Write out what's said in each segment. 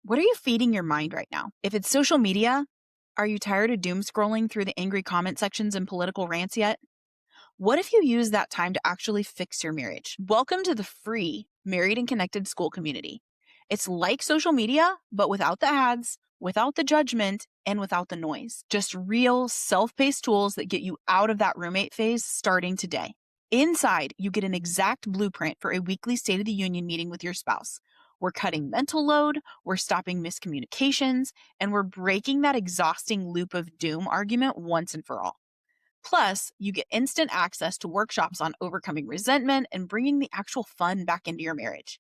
What are you feeding your mind right now? If it's social media, are you tired of doom scrolling through the angry comment sections and political rants yet? What if you use that time to actually fix your marriage? Welcome to the free Married and Connected School community. It's like social media, but without the ads, without the judgment, and without the noise. Just real self-paced tools that get you out of that roommate phase starting today. Inside, you get an exact blueprint for a weekly State of the Union meeting with your spouse. We're cutting mental load, we're stopping miscommunications, and we're breaking that exhausting loop of doom argument once and for all. Plus, you get instant access to workshops on overcoming resentment and bringing the actual fun back into your marriage.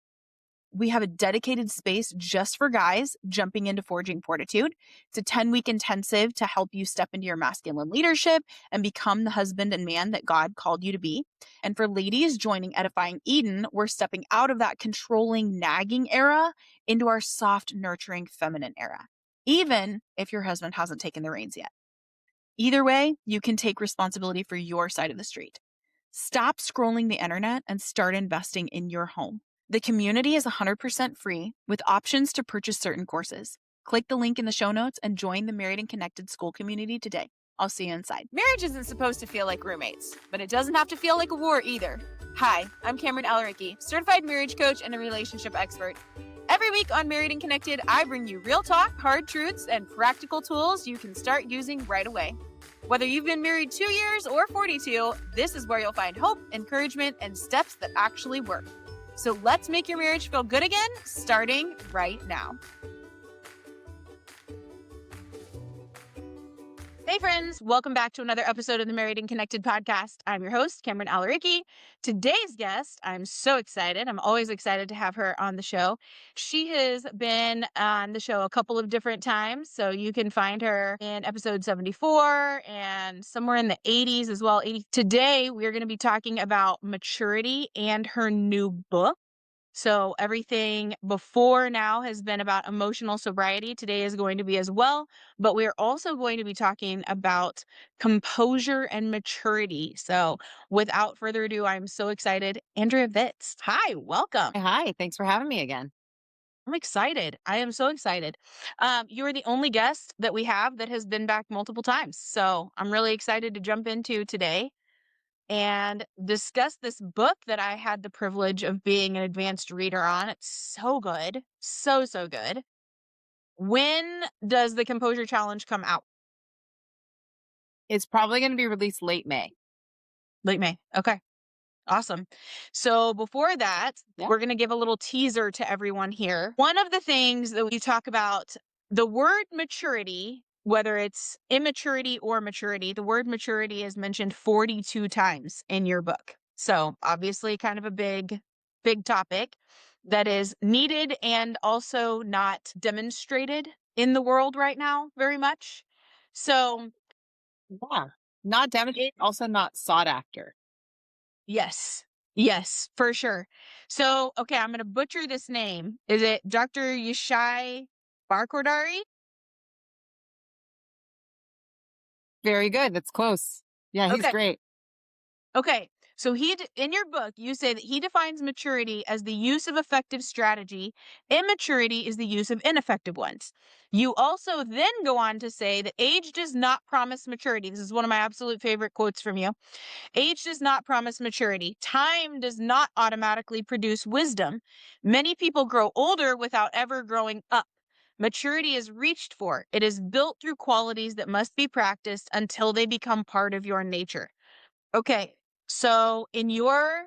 We have a dedicated space just for guys jumping into forging fortitude. It's a 10-week intensive to help you step into your masculine leadership and become the husband and man that God called you to be. And for ladies joining Edifying Eden, we're stepping out of that controlling, nagging era into our soft, nurturing, feminine era, even if your husband hasn't taken the reins yet. Either way, you can take responsibility for your side of the street. Stop scrolling the internet and start investing in your home. The community is 100% free with options to purchase certain courses. Click the link in the show notes and join the Married and Connected School community today. I'll see you inside. Marriage isn't supposed to feel like roommates, but it doesn't have to feel like a war either. Hi, I'm Kameran Alareqi, certified marriage coach and a relationship expert. Every week on Married and Connected, I bring you real talk, hard truths, and practical tools you can start using right away. Whether you've been married 2 years or 42, this is where you'll find hope, encouragement, and steps that actually work. So let's make your marriage feel good again, starting right now. Hey friends, welcome back to another episode of the Married and Connected podcast. I'm your host, Kameran Alareqi. Today's guest, I'm so excited. I'm always excited to have her on the show. She has been on the show a couple of different times, so you can find her in episode 74 and somewhere in the 80s as well. Today, we're going to be talking about maturity and her new book. So everything before now has been about emotional sobriety. Today is going to be as well, but we're also going to be talking about composure and maturity. So without further ado, I'm so excited. Andrea Vitz. Hi, welcome. Hi, thanks for having me again. I'm excited. I am so excited. You are the only guest that we have that has been back multiple times. So I'm really excited to jump into today and discuss this book that I had the privilege of being an advanced reader on. It's so good. So good. When does the Composure Challenge come out? It's probably going to be released late May. Late May. Okay. Awesome. So before that, we're going to give a little teaser to everyone here. One of the things that we talk about, the word maturity, whether it's immaturity or maturity, the word maturity is mentioned 42 times in your book. So obviously kind of a big topic that is needed and also not demonstrated in the world right now very much. So yeah, not demonstrated, also not sought after. Yes, for sure. So, okay, I'm going to butcher this name. Is it Dr. Yishai Barkordari? Very good. That's close. Yeah, he's great. Okay. So in your book, you say that he defines maturity as the use of effective strategy. Immaturity is the use of ineffective ones. You also then go on to say that age does not promise maturity. This is one of my absolute favorite quotes from you. Age does not promise maturity. Time does not automatically produce wisdom. Many people grow older without ever growing up. Maturity is reached for. It is built through qualities that must be practiced until they become part of your nature. Okay, so in your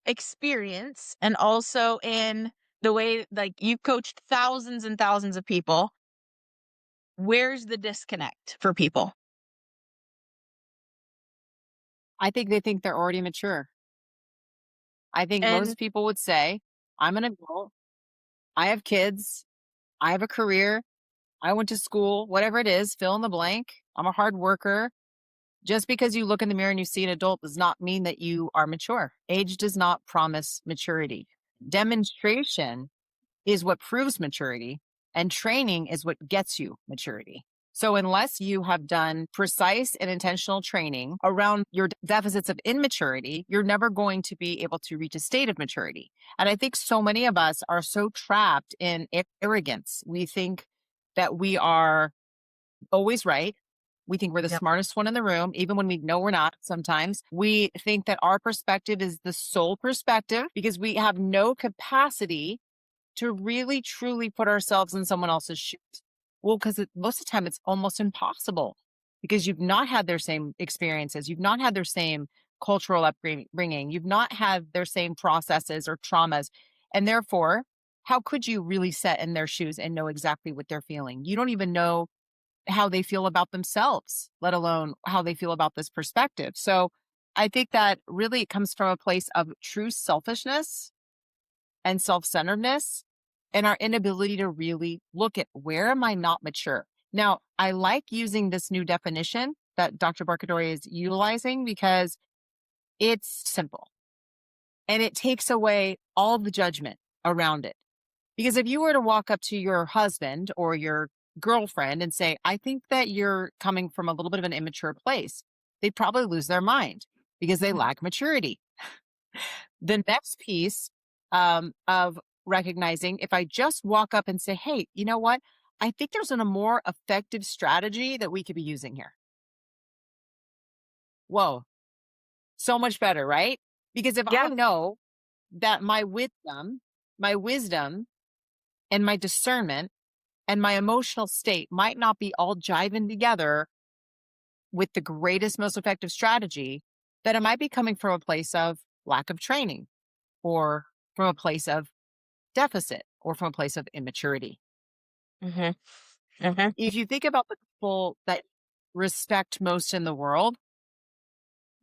experience and also in the way like you coached thousands and thousands of people, where's the disconnect for people? I think they think they're already mature. I think most people would say, I'm an adult, I have kids, I have a career, I went to school, whatever it is, fill in the blank. I'm a hard worker. Just because you look in the mirror and you see an adult does not mean that you are mature. Age does not promise maturity. Demonstration is what proves maturity, and training is what gets you maturity. So unless you have done precise and intentional training around your deficits of immaturity, you're never going to be able to reach a state of maturity. And I think so many of us are so trapped in arrogance. We think that we are always right. We think we're the smartest one in the room, even when we know we're not sometimes. We think that our perspective is the sole perspective because we have no capacity to really, truly put ourselves in someone else's shoes. Well, because most of the time it's almost impossible because you've not had their same experiences. You've not had their same cultural upbringing. You've not had their same processes or traumas. And therefore, how could you really set in their shoes and know exactly what they're feeling? You don't even know how they feel about themselves, let alone how they feel about this perspective. So I think that really it comes from a place of true selfishness and self-centeredness and our inability to really look at where am I not mature? Now, I like using this new definition that Dr. Barkadori is utilizing because it's simple and it takes away all the judgment around it. Because if you were to walk up to your husband or your girlfriend and say, I think that you're coming from a little bit of an immature place, they'd probably lose their mind because they lack maturity. The next piece of recognizing, if I just walk up and say, hey, you know what? I think there's a more effective strategy that we could be using here. Whoa, so much better, right? Because if I know that my wisdom and my discernment and my emotional state might not be all jiving together with the greatest, most effective strategy, then it might be coming from a place of lack of training or from a place of deficit or from a place of immaturity. If you think about the people that respect most in the world,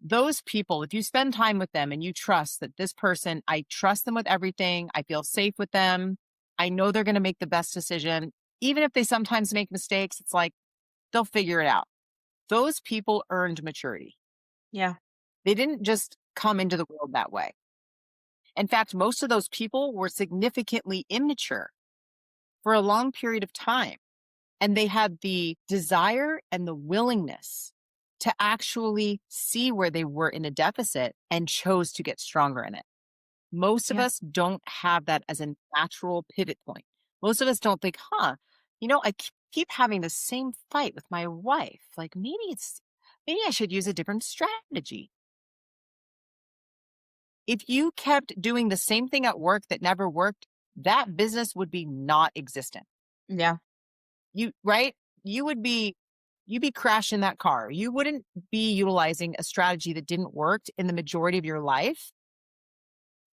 those people, if you spend time with them and you trust that this person, I trust them with everything, I feel safe with them, I know they're going to make the best decision. Even if they sometimes make mistakes, it's like they'll figure it out. Those people earned maturity. Yeah. They didn't just come into the world that way. In fact, most of those people were significantly immature for a long period of time. And they had the desire and the willingness to actually see where they were in a deficit and chose to get stronger in it. Most of us don't have that as a natural pivot point. Most of us don't think, I keep having the same fight with my wife. Like maybe I should use a different strategy. If you kept doing the same thing at work that never worked, that business would be not existent. Yeah. You'd be crashing that car. You wouldn't be utilizing a strategy that didn't work in the majority of your life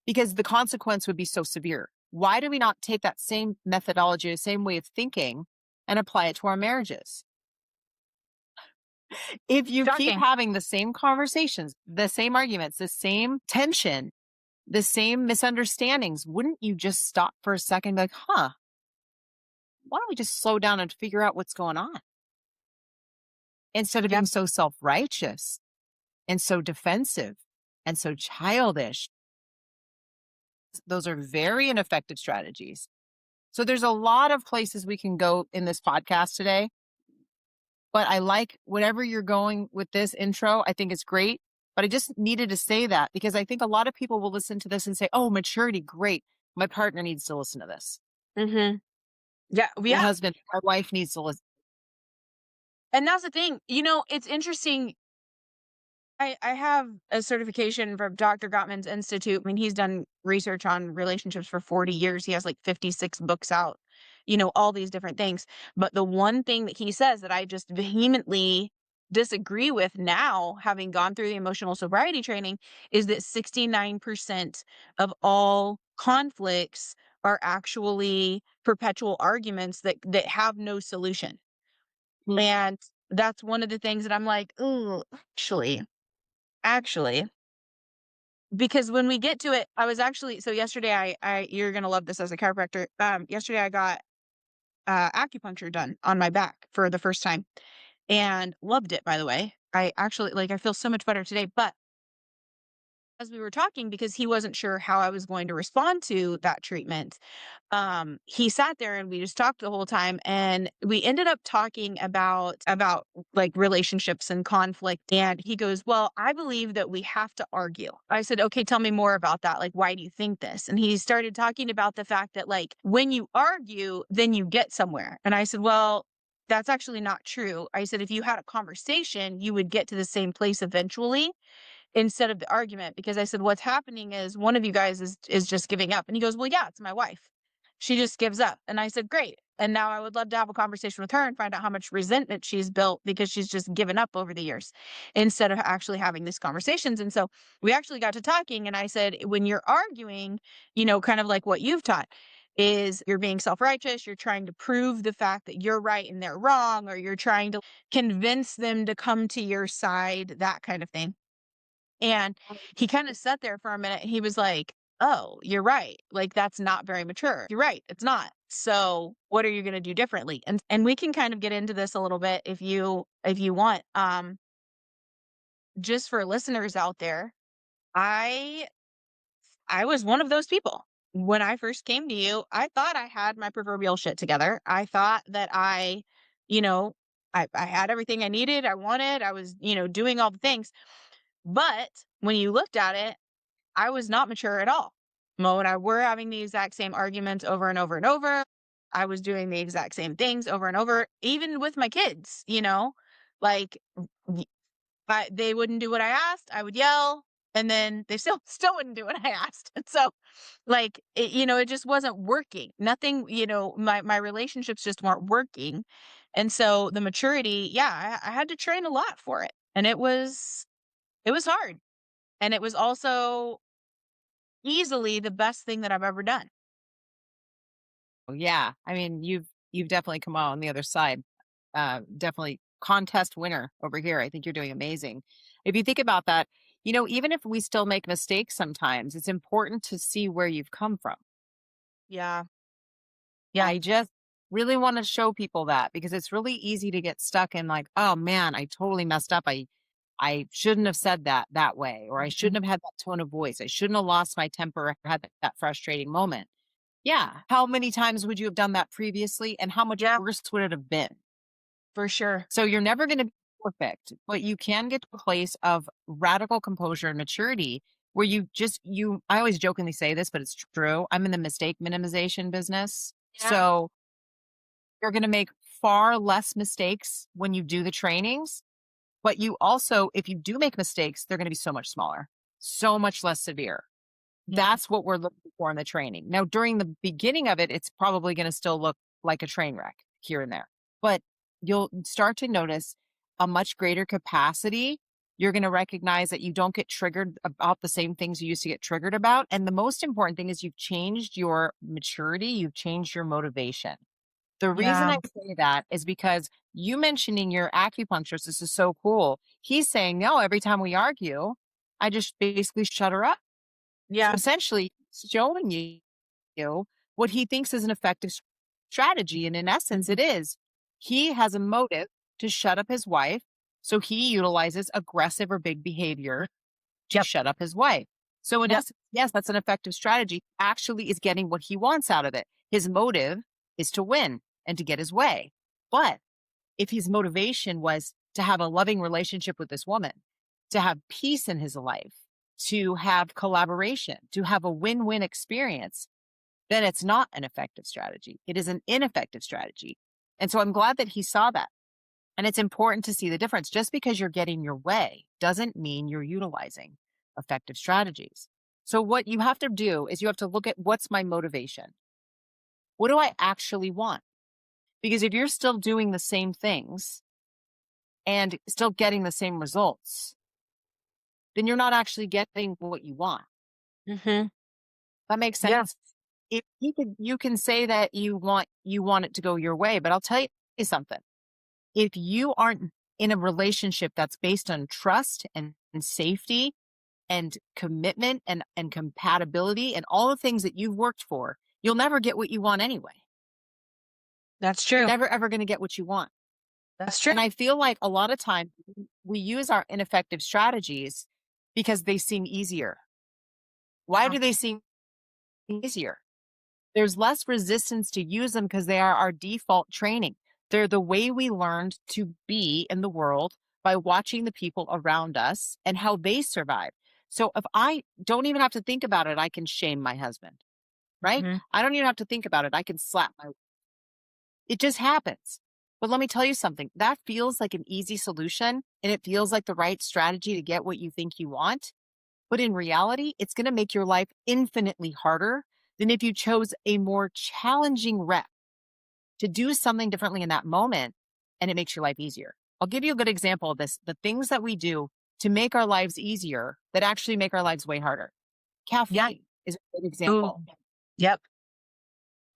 because the consequence would be so severe. Why do we not take that same methodology, the same way of thinking and apply it to our marriages? If you keep having the same conversations, the same arguments, the same tension, the same misunderstandings, wouldn't you just stop for a second and be like, why don't we just slow down and figure out what's going on? Instead of being so self-righteous and so defensive and so childish. Those are very ineffective strategies. So there's a lot of places we can go in this podcast today. But I like whatever you're going with this intro. I think it's great. But I just needed to say that because I think a lot of people will listen to this and say, oh, maturity, great. My partner needs to listen to this. Yeah. My husband, my wife needs to listen. And that's the thing. It's interesting. I have a certification from Dr. Gottman's Institute. I mean, he's done research on relationships for 40 years. He has like 56 books out, all these different things. But the one thing that he says that I just vehemently disagree with now, having gone through the emotional sobriety training, is that 69% of all conflicts are actually perpetual arguments that have no solution. And that's one of the things that I'm like, oh, actually, because when we get to it, I was actually, so yesterday you're going to love this as a chiropractor. Yesterday I got acupuncture done on my back for the first time and loved it, by the way. I actually, I feel so much better today, but as we were talking, because he wasn't sure how I was going to respond to that treatment, he sat there and we just talked the whole time, and we ended up talking about like relationships and conflict. And he goes, "Well, I believe that we have to argue." I said, "Okay, tell me more about that. Like, why do you think this?" And he started talking about the fact that, like, when you argue, then you get somewhere. And I said, "Well, that's actually not true." I said, "If you had a conversation, you would get to the same place eventually, instead of the argument." Because I said, "What's happening is one of you guys is just giving up." And he goes, "Well, yeah, it's my wife. She just gives up." And I said, "Great. And now I would love to have a conversation with her and find out how much resentment she's built because she's just given up over the years, instead of actually having these conversations." And so we actually got to talking, and I said, "When you're arguing, kind of like what you've taught, is you're being self-righteous, you're trying to prove the fact that you're right and they're wrong, or you're trying to convince them to come to your side, that kind of thing." And he kinda sat there for a minute, he was like, "Oh, you're right. Like, that's not very mature. You're right, it's not. So, what are you gonna do differently?" And we can kind of get into this a little bit if you want. Just for listeners out there, I I was one of those people. When I first came to you, I thought I had my proverbial shit together. I thought that you know, I had everything I needed, I wanted, I was, doing all the things. But when you looked at it, I was not mature at all. Mo and I were having the exact same arguments over and over and over. I was doing the exact same things over and over, even with my kids. Like, they wouldn't do what I asked, I would yell, and then they still wouldn't do what I asked. And so, like, it just wasn't working. Nothing, my relationships just weren't working. And so the maturity, yeah, I had to train a lot for it. And it was hard. And it was also easily the best thing that I've ever done. Yeah. I mean, you've definitely come out on the other side. Definitely contest winner over here. I think you're doing amazing. If you think about that, even if we still make mistakes sometimes, it's important to see where you've come from. Yeah. Yeah. I just really want to show people that because it's really easy to get stuck in like, oh man, I totally messed up. I shouldn't have said that way, or I Mhm. shouldn't have had that tone of voice. I shouldn't have lost my temper or had that frustrating moment. Yeah. How many times would you have done that previously? And how much Yeah, worse would it have been? for sure. So you're never going to be perfect, but you can get to a place of radical composure and maturity where I always jokingly say this, but it's true. I'm in the mistake minimization business. Yeah. So you're going to make far less mistakes when you do the trainings, but you also, if you do make mistakes, they're going to be so much smaller, so much less severe. Yeah. That's what we're looking for in the training. Now, during the beginning of it, it's probably going to still look like a train wreck here and there, but you'll start to notice a much greater capacity. You're going to recognize that you don't get triggered about the same things you used to get triggered about. And the most important thing is you've changed your maturity, you've changed your motivation. The reason Yeah. I say that is because you mentioning your acupuncturist, this is so cool. He's saying, no, every time we argue, I just basically shut her up. So Yeah. essentially, showing you what he thinks is an effective strategy. And in essence, it is. He has a motive to shut up his wife. So he utilizes aggressive or big behavior to Yep. shut up his wife. So in Yep. essence, yes, that's an effective strategy. Actually is getting what he wants out of it. His motive is to win and to get his way. But if his motivation was to have a loving relationship with this woman, to have peace in his life, to have collaboration, to have a win-win experience, then it's not an effective strategy. It is an ineffective strategy. And so I'm glad that he saw that. And it's important to see the difference. Just because you're getting your way doesn't mean you're utilizing effective strategies. So what you have to do is you have to look at what's my motivation? What do I actually want? Because if you're still doing the same things and still getting the same results, then you're not actually getting what you want. Mhm. That makes Yeah. sense. If you can say that you want it to go your way, but I'll tell you something. If you aren't in a relationship that's based on trust and safety and commitment and compatibility and all the things that you've worked for, you'll never get what you want anyway. That's You're true. never ever going to get what you want. That's true. And I feel like a lot of times we use our ineffective strategies because they seem easier. Why do they seem easier? There's less resistance to use them because they are our default training. They're the way we learned to be in the world by watching the people around us and how they survive. So if I don't even have to think about it, I can shame my husband, right? I don't even have to think about it. I can slap my, it just happens. But let me tell you something, that feels like an easy solution and it feels like the right strategy to get what you think you want. But in reality, it's going to make your life infinitely harder than if you chose a more challenging rep to do something differently in that moment, and it makes your life easier. I'll give you a good example of this. The things that we do to make our lives easier that actually make our lives way harder. Caffeine is a good example. Ooh. Yep.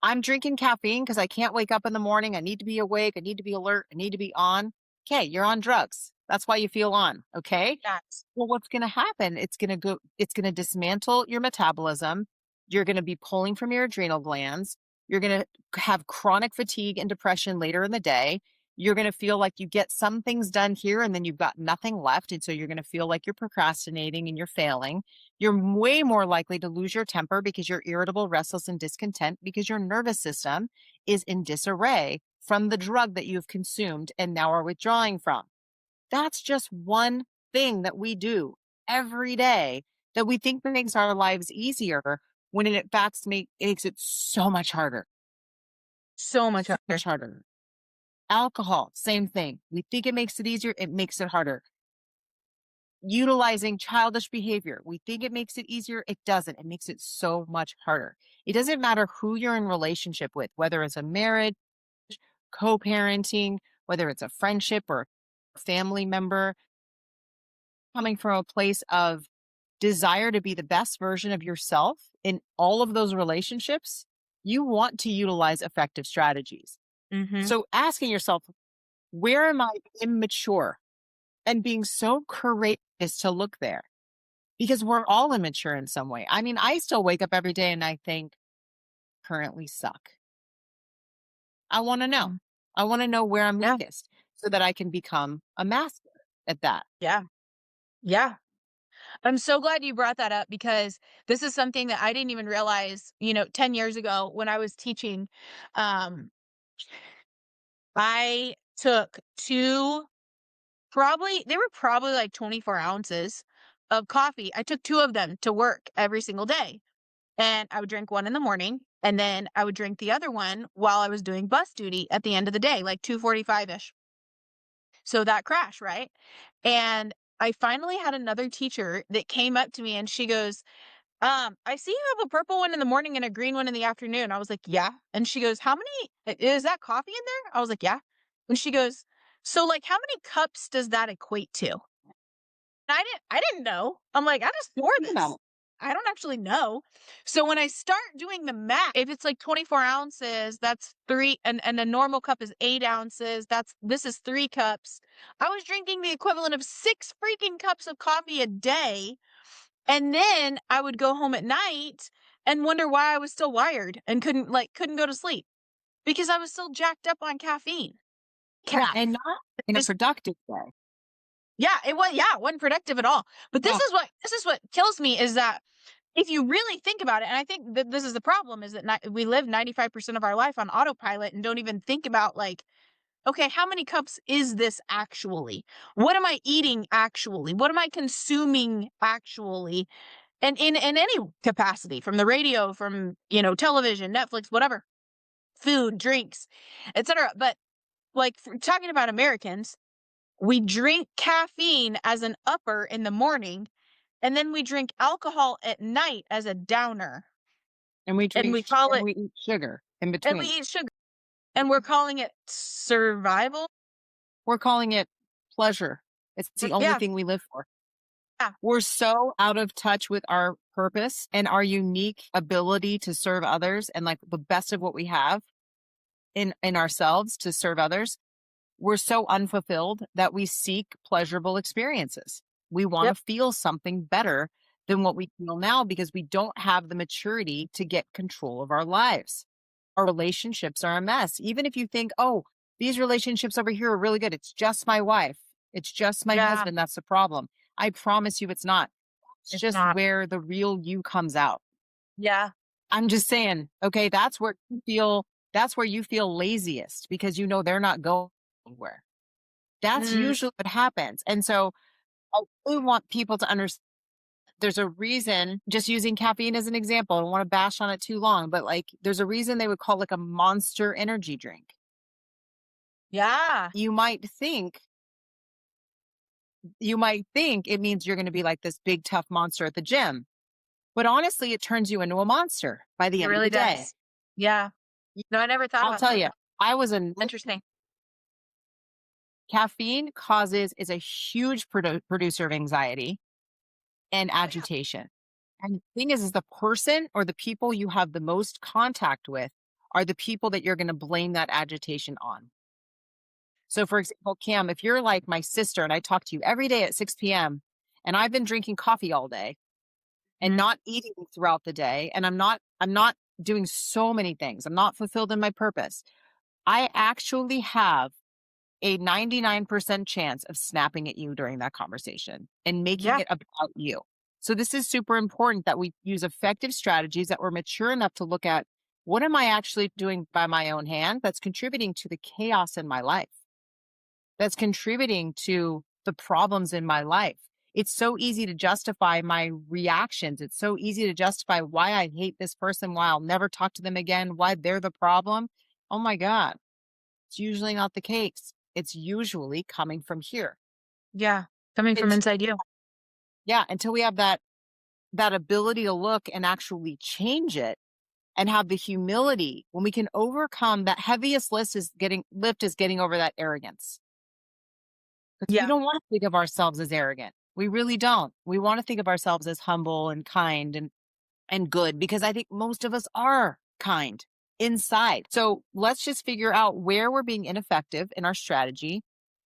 I'm drinking caffeine because I can't wake up in the morning. I need to be awake. I need to be alert. I need to be on. Okay, you're on drugs. That's why you feel on. Okay. Yes. Well, what's going to happen? It's going to dismantle your metabolism. You're going to be pulling from your adrenal glands. You're going to have chronic fatigue and depression later in the day. You're going to feel like you get some things done here and then you've got nothing left. And so you're going to feel like you're procrastinating and you're failing. You're way more likely to lose your temper because you're irritable, restless, and discontent because your nervous system is in disarray from the drug that you've consumed and now are withdrawing from. That's just one thing that we do every day that we think makes our lives easier when in fact makes it so much harder. So much harder. Alcohol, same thing. We think it makes it easier. It makes it harder. Utilizing childish behavior. We think it makes it easier. It doesn't. It makes it so much harder. It doesn't matter who you're in relationship with, whether it's a marriage, co-parenting, whether it's a friendship or a family member, coming from a place of desire to be the best version of yourself in all of those relationships, you want to utilize effective strategies. So asking yourself, where am I immature? And being so courageous to look there, because we're all immature in some way. I mean, I still wake up every day and I think, currently suck. I want to know. I want to know where I'm weakest so that I can become a master at that. Yeah. Yeah. I'm so glad you brought that up because this is something that I didn't even realize, 10 years ago when I was teaching. I took they were probably like 24 ounces of coffee. I took 2 of them to work every single day. And I would drink one in the morning and then I would drink the other one while I was doing bus duty at the end of the day, like 2:45-ish. So that crash, right? And I finally had another teacher that came up to me and she goes, I see you have a purple one in the morning and a green one in the afternoon. I was like, yeah. And she goes, is that coffee in there? I was like, yeah. And she goes, so like, how many cups does that equate to? And I didn't know. I'm like, I just pour this. I don't actually know. So when I start doing the math, if it's like 24 ounces, that's 3, and a normal cup is 8 ounces. This is 3 cups. I was drinking the equivalent of 6 freaking cups of coffee a day. And then I would go home at night and wonder why I was still wired and couldn't go to sleep because I was still jacked up on caffeine. And not in a productive way. Yeah, it wasn't productive at all. But this is what kills me is that if you really think about it, and I think that this is the problem, is that we live 95% of our life on autopilot and don't even think about like, okay, how many cups is this actually? What am I eating actually? What am I consuming actually? And in any capacity, from the radio, from, television, Netflix, whatever, food, drinks, etc. But like talking about Americans, we drink caffeine as an upper in the morning, and then we drink alcohol at night as a downer. And we eat sugar in between. And we eat sugar. And we're calling it survival. We're calling it pleasure. It's the only thing we live for. Yeah. We're so out of touch with our purpose and our unique ability to serve others and like the best of what we have in ourselves to serve others. We're so unfulfilled that we seek pleasurable experiences. We want to feel something better than what we feel now because we don't have the maturity to get control of our lives. Our relationships are a mess. Even if you think, oh, these relationships over here are really good. It's just my wife. It's just my husband. That's the problem. I promise you it's not. It's just not. where the real you comes out. Yeah. I'm just saying, okay, that's where you feel laziest because you know they're not going anywhere. That's Mm, usually what happens. And so I really want people to understand there's a reason, just using caffeine as an example, I don't want to bash on it too long, but like there's a reason they would call like a Monster energy drink. yeah. You might think it means you're going to be like this big tough monster at the gym. But honestly, it turns you into a monster by the It end of really the day. does. Yeah. No, I never thought I'll about tell that. you, I was a Interesting. caffeine is a huge producer of anxiety and agitation. And the thing is the person or the people you have the most contact with are the people that you're going to blame that agitation on. So, for example, Cam, if you're like my sister and I talk to you every day at 6 p.m. and I've been drinking coffee all day and Mhm. not eating throughout the day, and I'm not doing so many things, I'm not fulfilled in my purpose, I actually have a 99% chance of snapping at you during that conversation and making Yeah. it about you. So this is super important that we use effective strategies that we're mature enough to look at what am I actually doing by my own hand that's contributing to the chaos in my life, that's contributing to the problems in my life. It's so easy to justify my reactions. It's so easy to justify why I hate this person, why I'll never talk to them again, why they're the problem. Oh my God. It's usually not the case. It's usually coming from here. Yeah. Coming from It's inside you. yeah, until we have that ability to look and actually change it and have the humility when we can overcome that heaviest lift is getting over that arrogance. Because we Yeah. don't want to think of ourselves as arrogant. We really don't. We want to think of ourselves as humble and kind and good because I think most of us are kind inside. So let's just figure out where we're being ineffective in our strategy.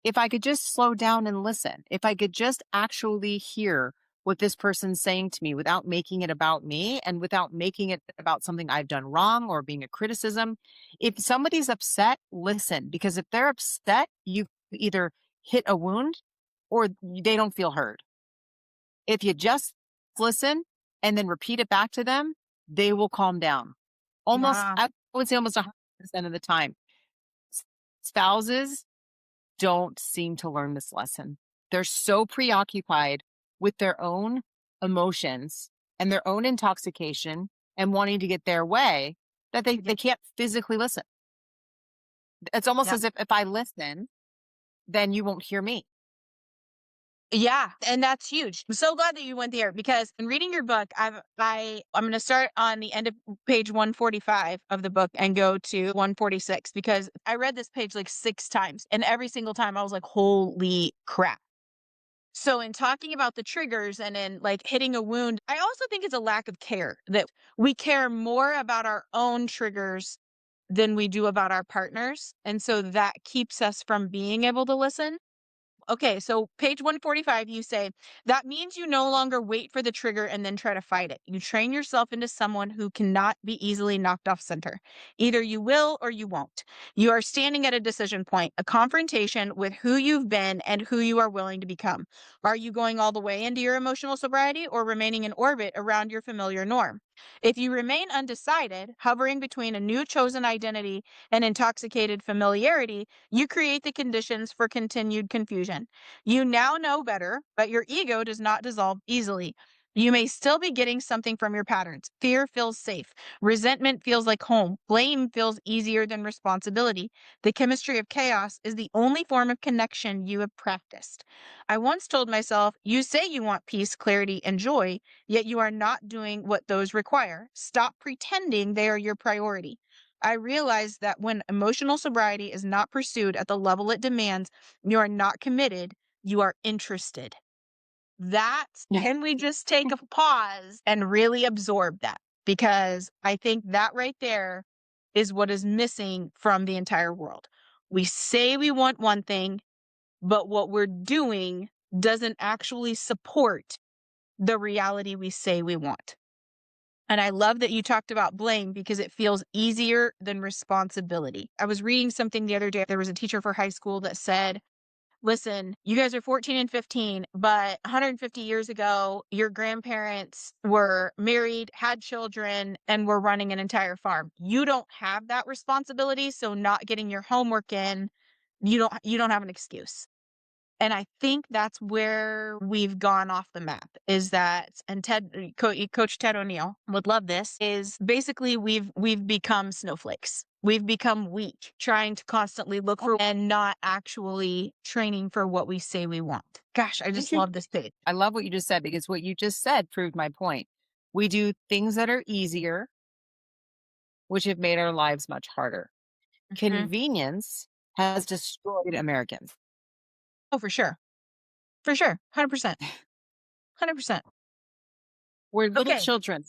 If I could just slow down and listen, if I could just actually hear what this person's saying to me without making it about me and without making it about something I've done wrong or being a criticism. If somebody's upset, listen, because if they're upset, you either hit a wound or they don't feel heard. If you just listen and then repeat it back to them, they will calm down. Yeah. I would say almost 100% of the time. Spouses don't seem to learn this lesson. They're so preoccupied with their own emotions and their own intoxication and wanting to get their way that they can't physically listen. It's almost Yeah. as if I listen, then you won't hear me. Yeah, and that's huge. I'm so glad that you went there because in reading your book, I'm going to start on the end of page 145 of the book and go to 146 because I read this page like 6 times and every single time I was like, "Holy crap." So in talking about the triggers and in like hitting a wound, I also think it's a lack of care that we care more about our own triggers than we do about our partners, and so that keeps us from being able to listen. Okay, so page 145, you say, that means you no longer wait for the trigger and then try to fight it. You train yourself into someone who cannot be easily knocked off center. Either you will or you won't. You are standing at a decision point, a confrontation with who you've been and who you are willing to become. Are you going all the way into your emotional sobriety or remaining in orbit around your familiar norm? If you remain undecided, hovering between a new chosen identity and intoxicated familiarity, you create the conditions for continued confusion. You now know better, but your ego does not dissolve easily. You may still be getting something from your patterns. Fear feels safe. Resentment feels like home. Blame feels easier than responsibility. The chemistry of chaos is the only form of connection you have practiced. I once told myself, you say you want peace, clarity, and joy, yet you are not doing what those require. Stop pretending they are your priority. I realized that when emotional sobriety is not pursued at the level it demands, you are not committed, you are interested. Yeah. Can we just take a pause and really absorb that? Because I think that right there is what is missing from the entire world. We say we want one thing, but what we're doing doesn't actually support the reality we say we want. And I love that you talked about blame because it feels easier than responsibility. I was reading something the other day. There was a teacher for high school that said, listen, you guys are 14 and 15, but 150 years ago, your grandparents were married, had children, and were running an entire farm. You don't have that responsibility, so not getting your homework in, you don't have an excuse. And I think that's where we've gone off the map is that, and Coach Ted O'Neill would love this, is basically we've become snowflakes. We've become weak, trying to constantly look for and not actually training for what we say we want. Gosh, I just love this page. I love what you just said because what you just said proved my point. We do things that are easier, which have made our lives much harder. Convenience has destroyed Americans. Oh, for sure. For sure. 100%. 100%. We're little children.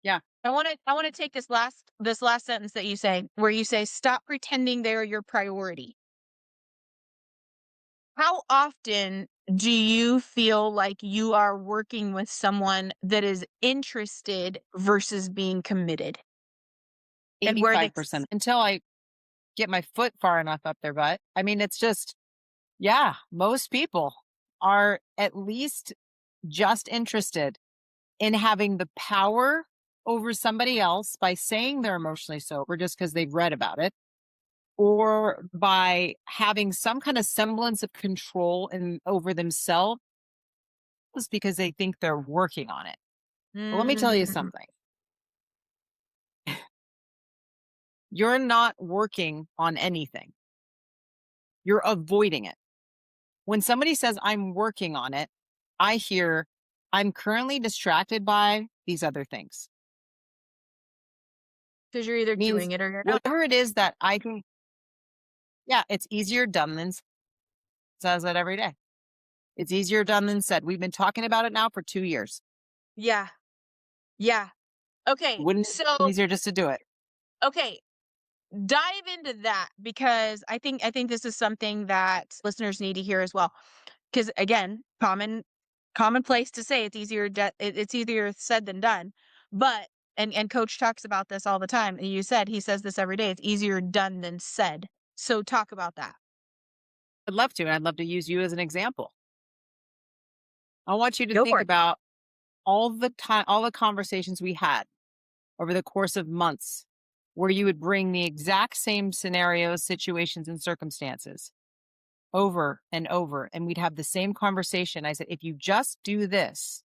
Yeah. I want to take this last sentence that you say, where you say, stop pretending they're your priority. How often do you feel like you are working with someone that is interested versus being committed? 85% until I get my foot far enough up their butt. I mean, it's just, yeah, most people are at least just interested in having the power over somebody else by saying they're emotionally sober just because they've read about it, or by having some kind of semblance of control over themselves because they think they're working on it. Well, let me tell you something. You're not working on anything. You're avoiding it. When somebody says, I'm working on it, I hear, I'm currently distracted by these other things. Because you're either doing it or you're not. Whatever it is that I can, yeah, it's easier done than says that every day. It's easier done than said. We've been talking about it now for 2 years. Yeah. Yeah. Okay. Wouldn't it be easier just to do it? Okay. Dive into that because I think this is something that listeners need to hear as well. Because again, commonplace to say it's easier said than done. But and Coach talks about this all the time. And he says this every day. It's easier done than said. So talk about that. I'd love to, and I'd love to use you as an example. I want you to think about all the conversations we had over the course of months where you would bring the exact same scenarios, situations, and circumstances over and over, and we'd have the same conversation. I said, if you just do this,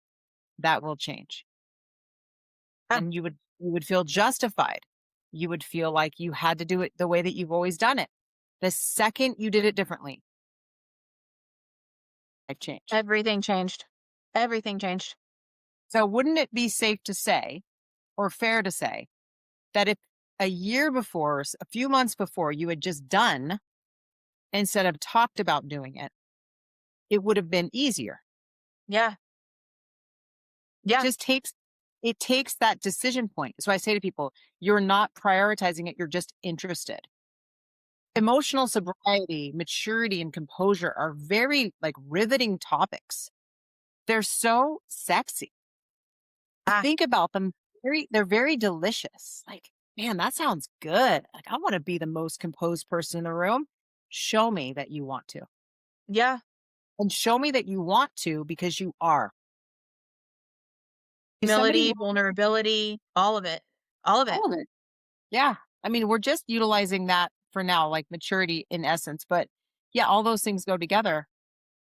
that will change. And you would feel justified. You would feel like you had to do it the way that you've always done it. The second you did it differently, life changed. Everything changed. Everything changed. So wouldn't it be safe to say, or fair to say, that if a year before, a few months before, you had just done instead of talked about doing it, it would have been easier? Yeah. Yeah. It takes that decision point. So I say to people, you're not prioritizing it. You're just interested. Emotional sobriety, maturity, and composure are very riveting topics. They're so sexy. Think about them. They're very delicious. Man, that sounds good. I want to be the most composed person in the room. Show me that you want to. Yeah. And show me that you want to because you are. Humility, vulnerability, all of it. All of it. All of it. Yeah. I mean, we're just utilizing that for now, like maturity in essence. But yeah, all those things go together.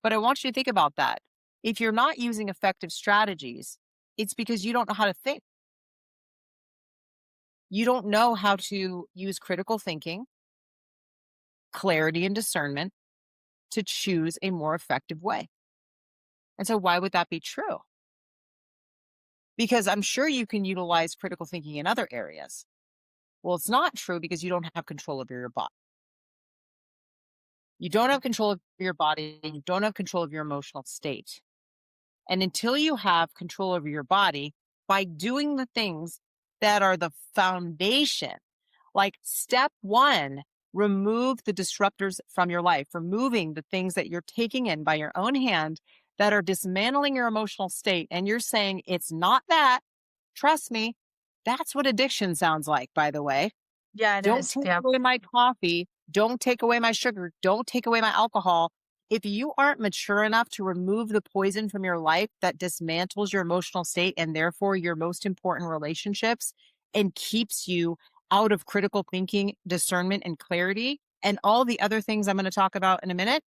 But I want you to think about that. If you're not using effective strategies, it's because you don't know how to think. You don't know how to use critical thinking, clarity, and discernment to choose a more effective way. And so why would that be true? Because I'm sure you can utilize critical thinking in other areas. Well, it's not true because you don't have control over your body. You don't have control of your body. You don't have control of your emotional state. And until you have control over your body, by doing the things that are the foundation, like step one, remove the disruptors from your life, removing the things that you're taking in by your own hand that are dismantling your emotional state. And you're saying, it's not that. Trust me. That's what addiction sounds like, by the way. Yeah, it Don't is. take away my coffee. Don't take away my sugar. Don't take away my alcohol. If you aren't mature enough to remove the poison from your life that dismantles your emotional state and therefore your most important relationships and keeps you out of critical thinking, discernment, and clarity, and all the other things I'm going to talk about in a minute,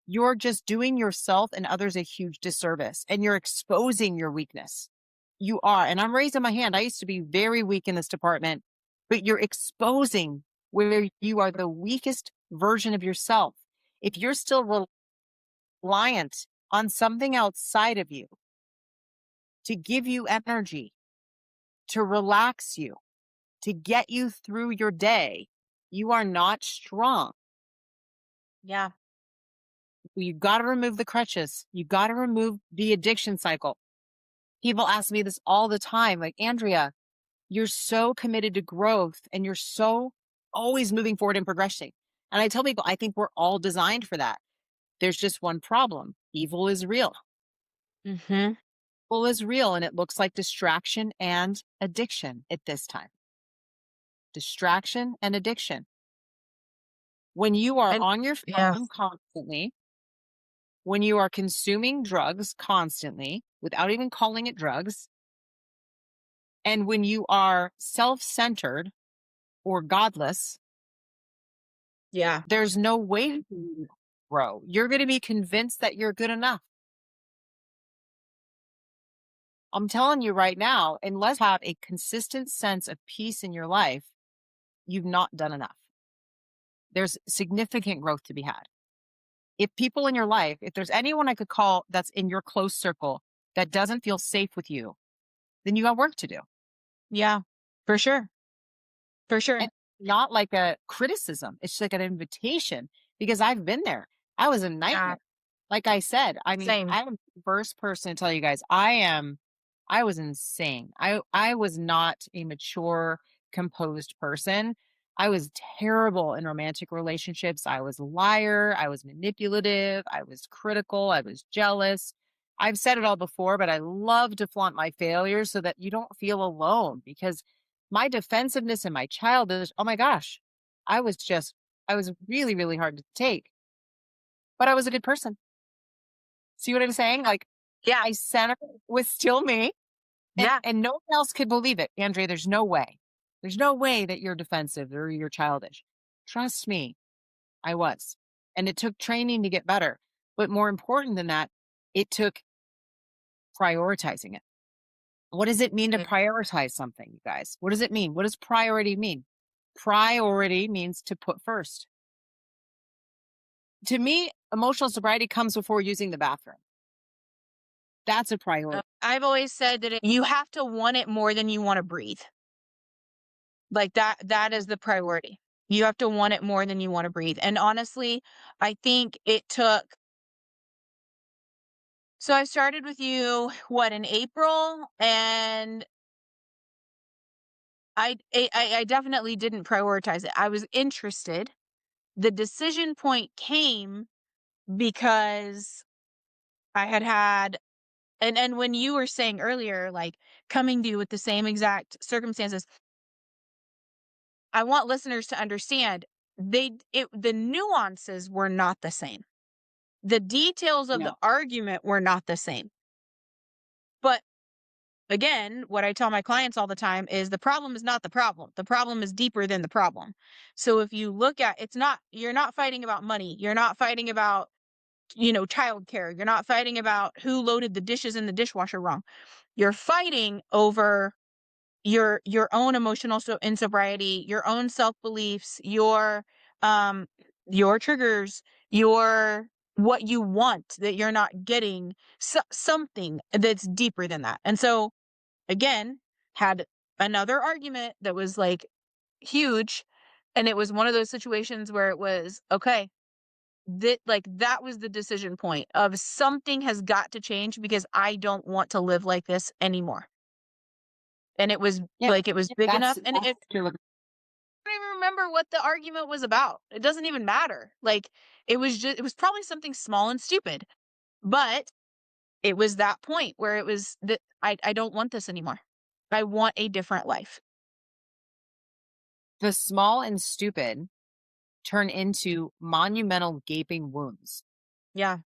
you're just doing yourself and others a huge disservice, and you're exposing your weakness. You are. And I'm raising my hand. I used to be very weak in this department, but you're exposing where you are the weakest version of yourself. If you're still reliant on something outside of you to give you energy, to relax you, to get you through your day, you are not strong. Yeah. You got to remove the crutches. You got to remove the addiction cycle. People ask me this all the time, like, Andrea, you're so committed to growth and you're so always moving forward and progressing. And I tell people, I think we're all designed for that. There's just one problem. Evil is real. Mm-hmm. Evil is real, and it looks like distraction and addiction at this time. Distraction and addiction. When you are on your phone constantly, when you are consuming drugs constantly without even calling it drugs, and when you are self-centered or godless, there's no way to grow. You're going to be convinced that you're good enough. I'm telling you right now, unless you have a consistent sense of peace in your life, you've not done enough. There's significant growth to be had. If people in your life, if there's anyone I could call that's in your close circle that doesn't feel safe with you, then you got work to do. Yeah, for sure. For sure. And not like a criticism. It's like an invitation, because I've been there. I was a nightmare. Like I said, I mean, Same. I'm the first person to tell you guys, I was insane. I was not a mature, composed person. I was terrible in romantic relationships. I was a liar. I was manipulative. I was critical. I was jealous. I've said it all before, but I love to flaunt my failures so that you don't feel alone, because my defensiveness in my childhood, oh my gosh, I was really, really hard to take, but I was a good person. See what I'm saying? Like, Yeah. my center was still me. And no one else could believe it. Andrea, there's no way. There's no way that you're defensive or you're childish. Trust me, I was. And it took training to get better. But more important than that, it took prioritizing it. What does it mean to prioritize something, you guys? What does it mean? What does priority mean? Priority means to put first. To me, emotional sobriety comes before using the bathroom. That's a priority. I've always said that you have to want it more than you want to breathe. Like that is the priority. You have to want it more than you want to breathe. And honestly, I think it took. So I started with you, in April, and I definitely didn't prioritize it. I was interested. The decision point came because I had and when you were saying earlier, like, coming to you with the same exact circumstances, I want listeners to understand the nuances were not the same. The details of the argument were not the same. But again, what I tell my clients all the time is the problem is not the problem. The problem is deeper than the problem. So if you look at, you're not fighting about money. You're not fighting about, childcare. You're not fighting about who loaded the dishes in the dishwasher wrong. You're fighting over your own emotional insobriety, your own self-beliefs, your triggers, what you want that you're not getting, something that's deeper than that. And so again, had another argument that was like huge, and it was one of those situations where it was okay, that was the decision point of something has got to change because I don't want to live like this anymore. And it was it was big enough, and I don't even remember what the argument was about. It doesn't even matter. Like, it was probably something small and stupid, but it was that point where it was that I don't want this anymore. I want a different life. The small and stupid turn into monumental gaping wounds. Yeah.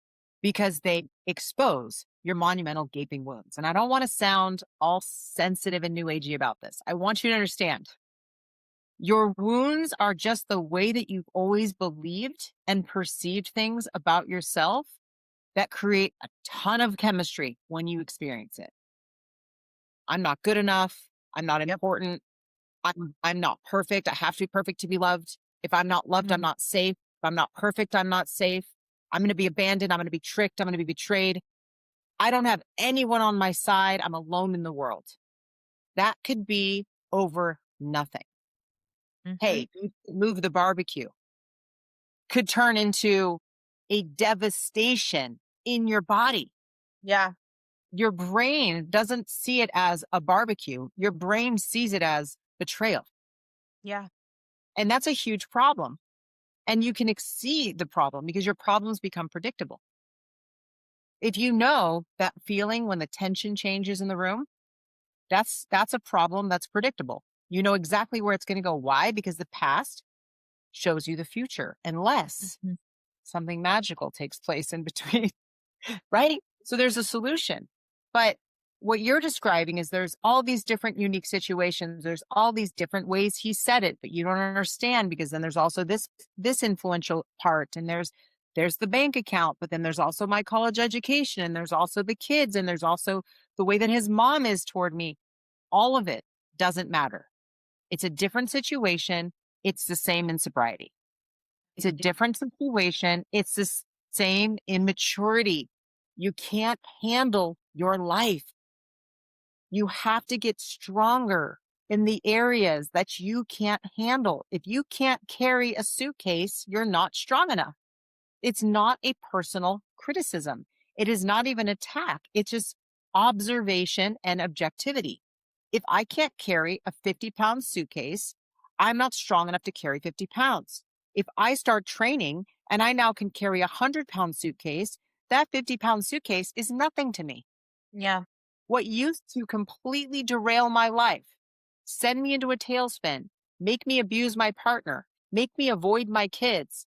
because they expose your monumental gaping wounds. And I don't want to sound all sensitive and new agey about this. I want you to understand your wounds are just the way that you've always believed and perceived things about yourself that create a ton of chemistry when you experience it. I'm not good enough. I'm not Yep. important. I'm not perfect. I have to be perfect to be loved. If I'm not loved, I'm Mhm. not safe. If I'm not perfect, I'm not safe. I'm going to be abandoned. I'm going to be tricked. I'm going to be betrayed. I don't have anyone on my side. I'm alone in the world. That could be over nothing. Mhm. Hey, move the barbecue could turn into a devastation in your body. Yeah. Your brain doesn't see it as a barbecue. Your brain sees it as betrayal. Yeah. And that's a huge problem. And you can exceed the problem because your problems become predictable. If you know that feeling when the tension changes in the room, that's a problem that's predictable. You know exactly where it's going to go. Why? Because the past shows you the future, unless Mhm. something magical takes place in between. Right? So there's a solution. But what you're describing is there's all these different unique situations. There's all these different ways he said it, but you don't understand because then there's also this influential part and there's the bank account, but then there's also my college education and there's also the kids and there's also the way that his mom is toward me. All of it doesn't matter. It's a different situation. It's the same in sobriety. It's a different situation. It's the same immaturity. You can't handle your life. You have to get stronger in the areas that you can't handle. If you can't carry a suitcase, you're not strong enough. It's not a personal criticism. It is not even attack. It's just observation and objectivity. If I can't carry a 50-pound suitcase, I'm not strong enough to carry 50 pounds. If I start training and I now can carry a 100-pound suitcase, that 50-pound suitcase is nothing to me. Yeah. What used to completely derail my life, send me into a tailspin, make me abuse my partner, make me avoid my kids,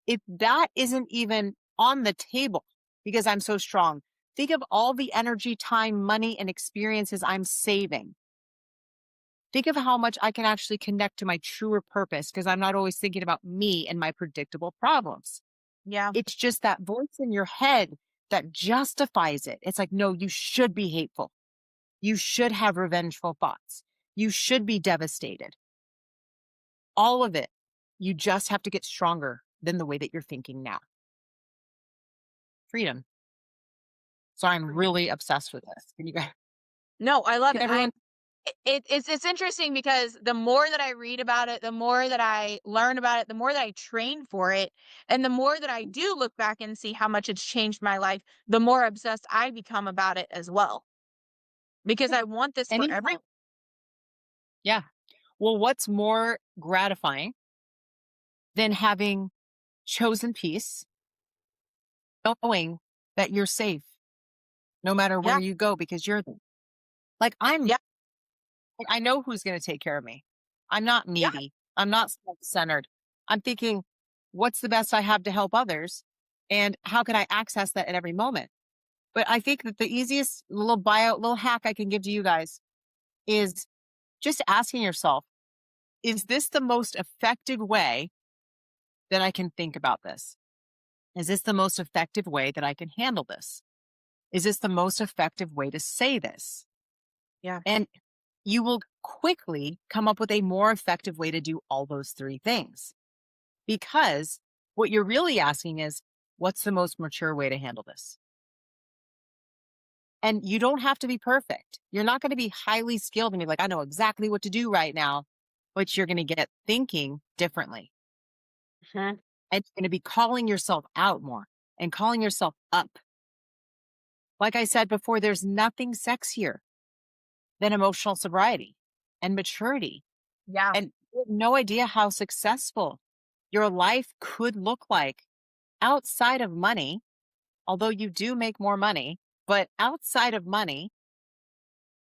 if that isn't even on the table because I'm so strong, think of all the energy, time, money, and experiences I'm saving. Think of how much I can actually connect to my truer purpose because I'm not always thinking about me and my predictable problems. Yeah. It's just that voice in your head that justifies it. It's like, no, you should be hateful. You should have revengeful thoughts. You should be devastated. All of it. You just have to get stronger than the way that you're thinking now. Freedom. So I'm really obsessed with this. Can you guys, No, I love can it. everyone? It's interesting because the more that I read about it, the more that I learn about it, the more that I train for it, and the more that I do look back and see how much it's changed my life, the more obsessed I become about it as well. Because I want this for Anytime. everyone. Yeah. Well, what's more gratifying than having chosen peace, knowing that you're safe no matter where Yeah. you go because you're like, Yeah. I know who's going to take care of me. I'm not Yeah. needy. I'm not self-centered. I'm thinking, what's the best I have to help others? And how can I access that at every moment? But I think that the easiest little hack I can give to you guys is just asking yourself, is this the most effective way that I can think about this? Is this the most effective way that I can handle this? Is this the most effective way to say this? Yeah. And you will quickly come up with a more effective way to do all those three things. Because what you're really asking is, what's the most mature way to handle this? And you don't have to be perfect. You're not going to be highly skilled and be like, I know exactly what to do right now, but you're going to get thinking differently. Mhm. And you're going to be calling yourself out more and calling yourself up. Like I said before, there's nothing sexier than emotional sobriety and maturity. Yeah. And you have no idea how successful your life could look like outside of money, although you do make more money, but outside of money,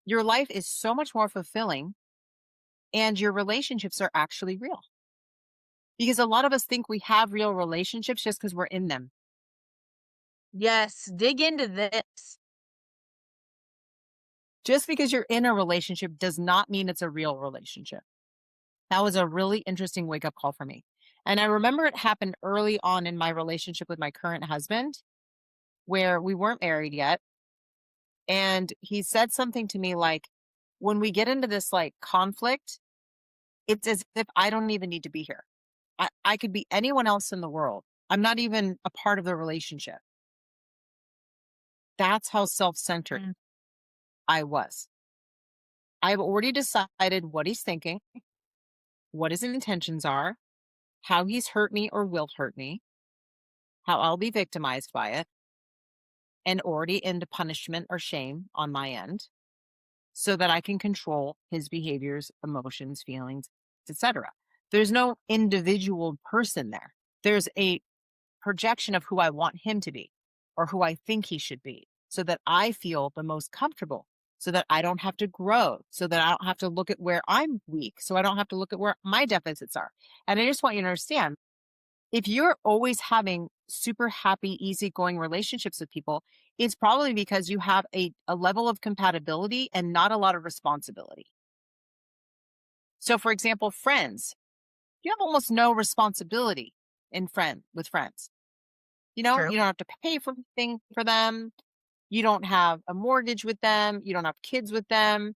your life is so much more fulfilling and your relationships are actually real. Because a lot of us think we have real relationships just because we're in them. Yes, dig into this. Just because you're in a relationship does not mean it's a real relationship. That was a really interesting wake up call for me. And I remember it happened early on in my relationship with my current husband, where we weren't married yet. And he said something to me like, when we get into this like conflict, it's as if I don't even need to be here. I could be anyone else in the world. I'm not even a part of the relationship. That's how self-centered I was. I've already decided what he's thinking, what his intentions are, how he's hurt me or will hurt me, how I'll be victimized by it, and already into punishment or shame on my end so that I can control his behaviors, emotions, feelings, etc. There's no individual person there. There's a projection of who I want him to be or who I think he should be so that I feel the most comfortable, so that I don't have to grow, so that I don't have to look at where I'm weak, so I don't have to look at where my deficits are. And I just want you to understand, if you're always having super happy, easygoing relationships with people, it's probably because you have a level of compatibility and not a lot of responsibility. So for example, friends, you have almost no responsibility with friends. You know, True. you don't have to pay for anything for them. You don't have a mortgage with them. You don't have kids with them.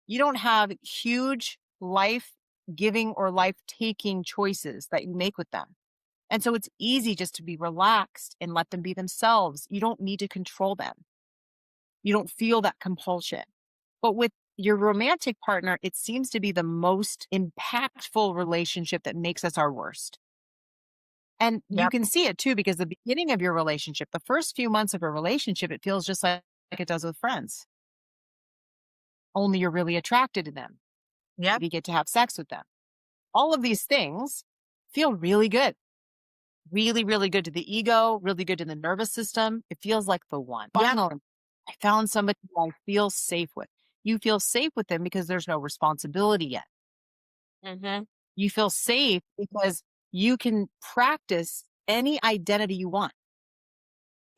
You don't have huge life giving or life taking choices that you make with them. And so it's easy just to be relaxed and let them be themselves. You don't need to control them. You don't feel that compulsion. But with your romantic partner, it seems to be the most impactful relationship that makes us our worst. And you can see it too, because the beginning of your relationship, the first few months of a relationship, it feels just like it does with friends. Only you're really attracted to them. Yep. You get to have sex with them. All of these things feel really good. Really, really good to the ego, really good to the nervous system. It feels like the one. Finally, I found somebody who I feel safe with. You feel safe with them because there's no responsibility yet. You feel safe because you can practice any identity you want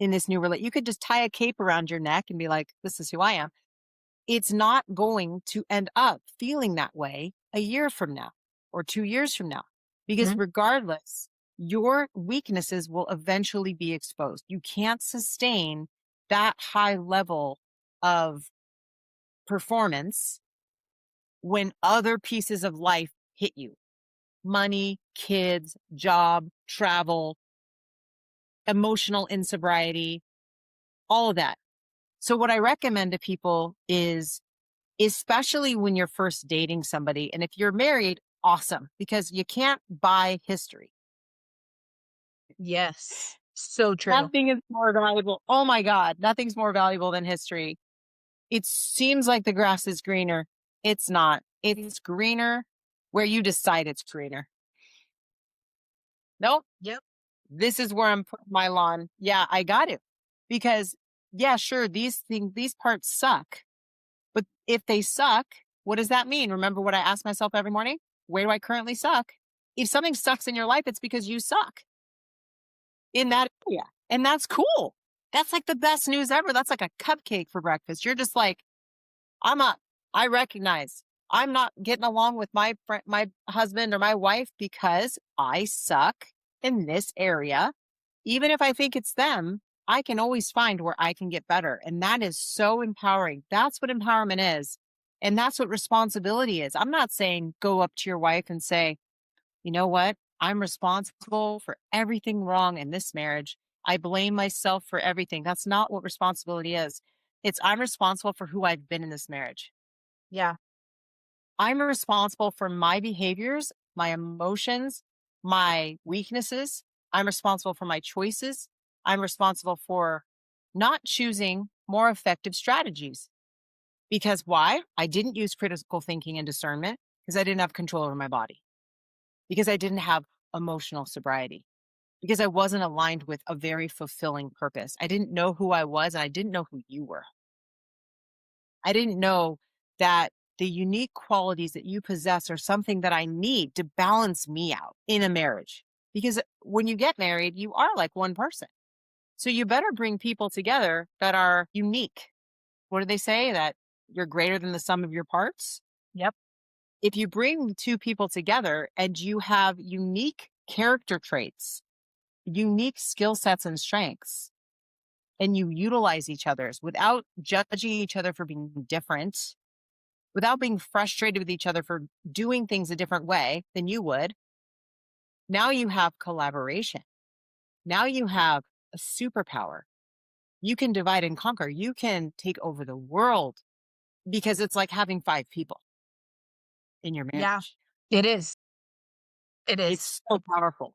in this new relationship. You could just tie a cape around your neck and be like, this is who I am. It's not going to end up feeling that way a year from now or 2 years from now, because regardless, your weaknesses will eventually be exposed. You can't sustain that high level of performance when other pieces of life hit you. Money, kids, job, travel, emotional insobriety, all of that. So what I recommend to people is, especially when you're first dating somebody, and if you're married, awesome, because you can't buy history. Yes. So true. Nothing is more valuable. Oh my God, nothing's more valuable than history. It seems like the grass is greener. It's not. It's greener where you decide it's greener. Nope. Yep. This is where I'm putting my lawn. Yeah, I got it. Because yeah, sure, these parts suck. But if they suck, what does that mean? Remember what I ask myself every morning? Where do I currently suck? If something sucks in your life, it's because you suck in that area. And that's cool. That's like the best news ever. That's like a cupcake for breakfast. You're just like, I'm up. I recognize I'm not getting along with my husband or my wife because I suck in this area. Even if I think it's them, I can always find where I can get better. And that is so empowering. That's what empowerment is. And that's what responsibility is. I'm not saying go up to your wife and say, you know what? I'm responsible for everything wrong in this marriage. I blame myself for everything. That's not what responsibility is. It's I'm responsible for who I've been in this marriage. Yeah. I'm responsible for my behaviors, my emotions, my weaknesses. I'm responsible for my choices. I'm responsible for not choosing more effective strategies. Because why? I didn't use critical thinking and discernment because I didn't have control over my body. Because I didn't have emotional sobriety. Because I wasn't aligned with a very fulfilling purpose. I didn't know who I was and I didn't know who you were. I didn't know that the unique qualities that you possess are something that I need to balance me out in a marriage. Because when you get married, you are like one person. So you better bring people together that are unique. What do they say? That you're greater than the sum of your parts? Yep. If you bring two people together and you have unique character traits, unique skill sets and strengths, and you utilize each other's without judging each other for being different, without being frustrated with each other for doing things a different way than you would, now you have collaboration. Now you have a superpower. You can divide and conquer. You can take over the world because it's like having 5 people in your Yeah, marriage. it is. It is. It's so powerful.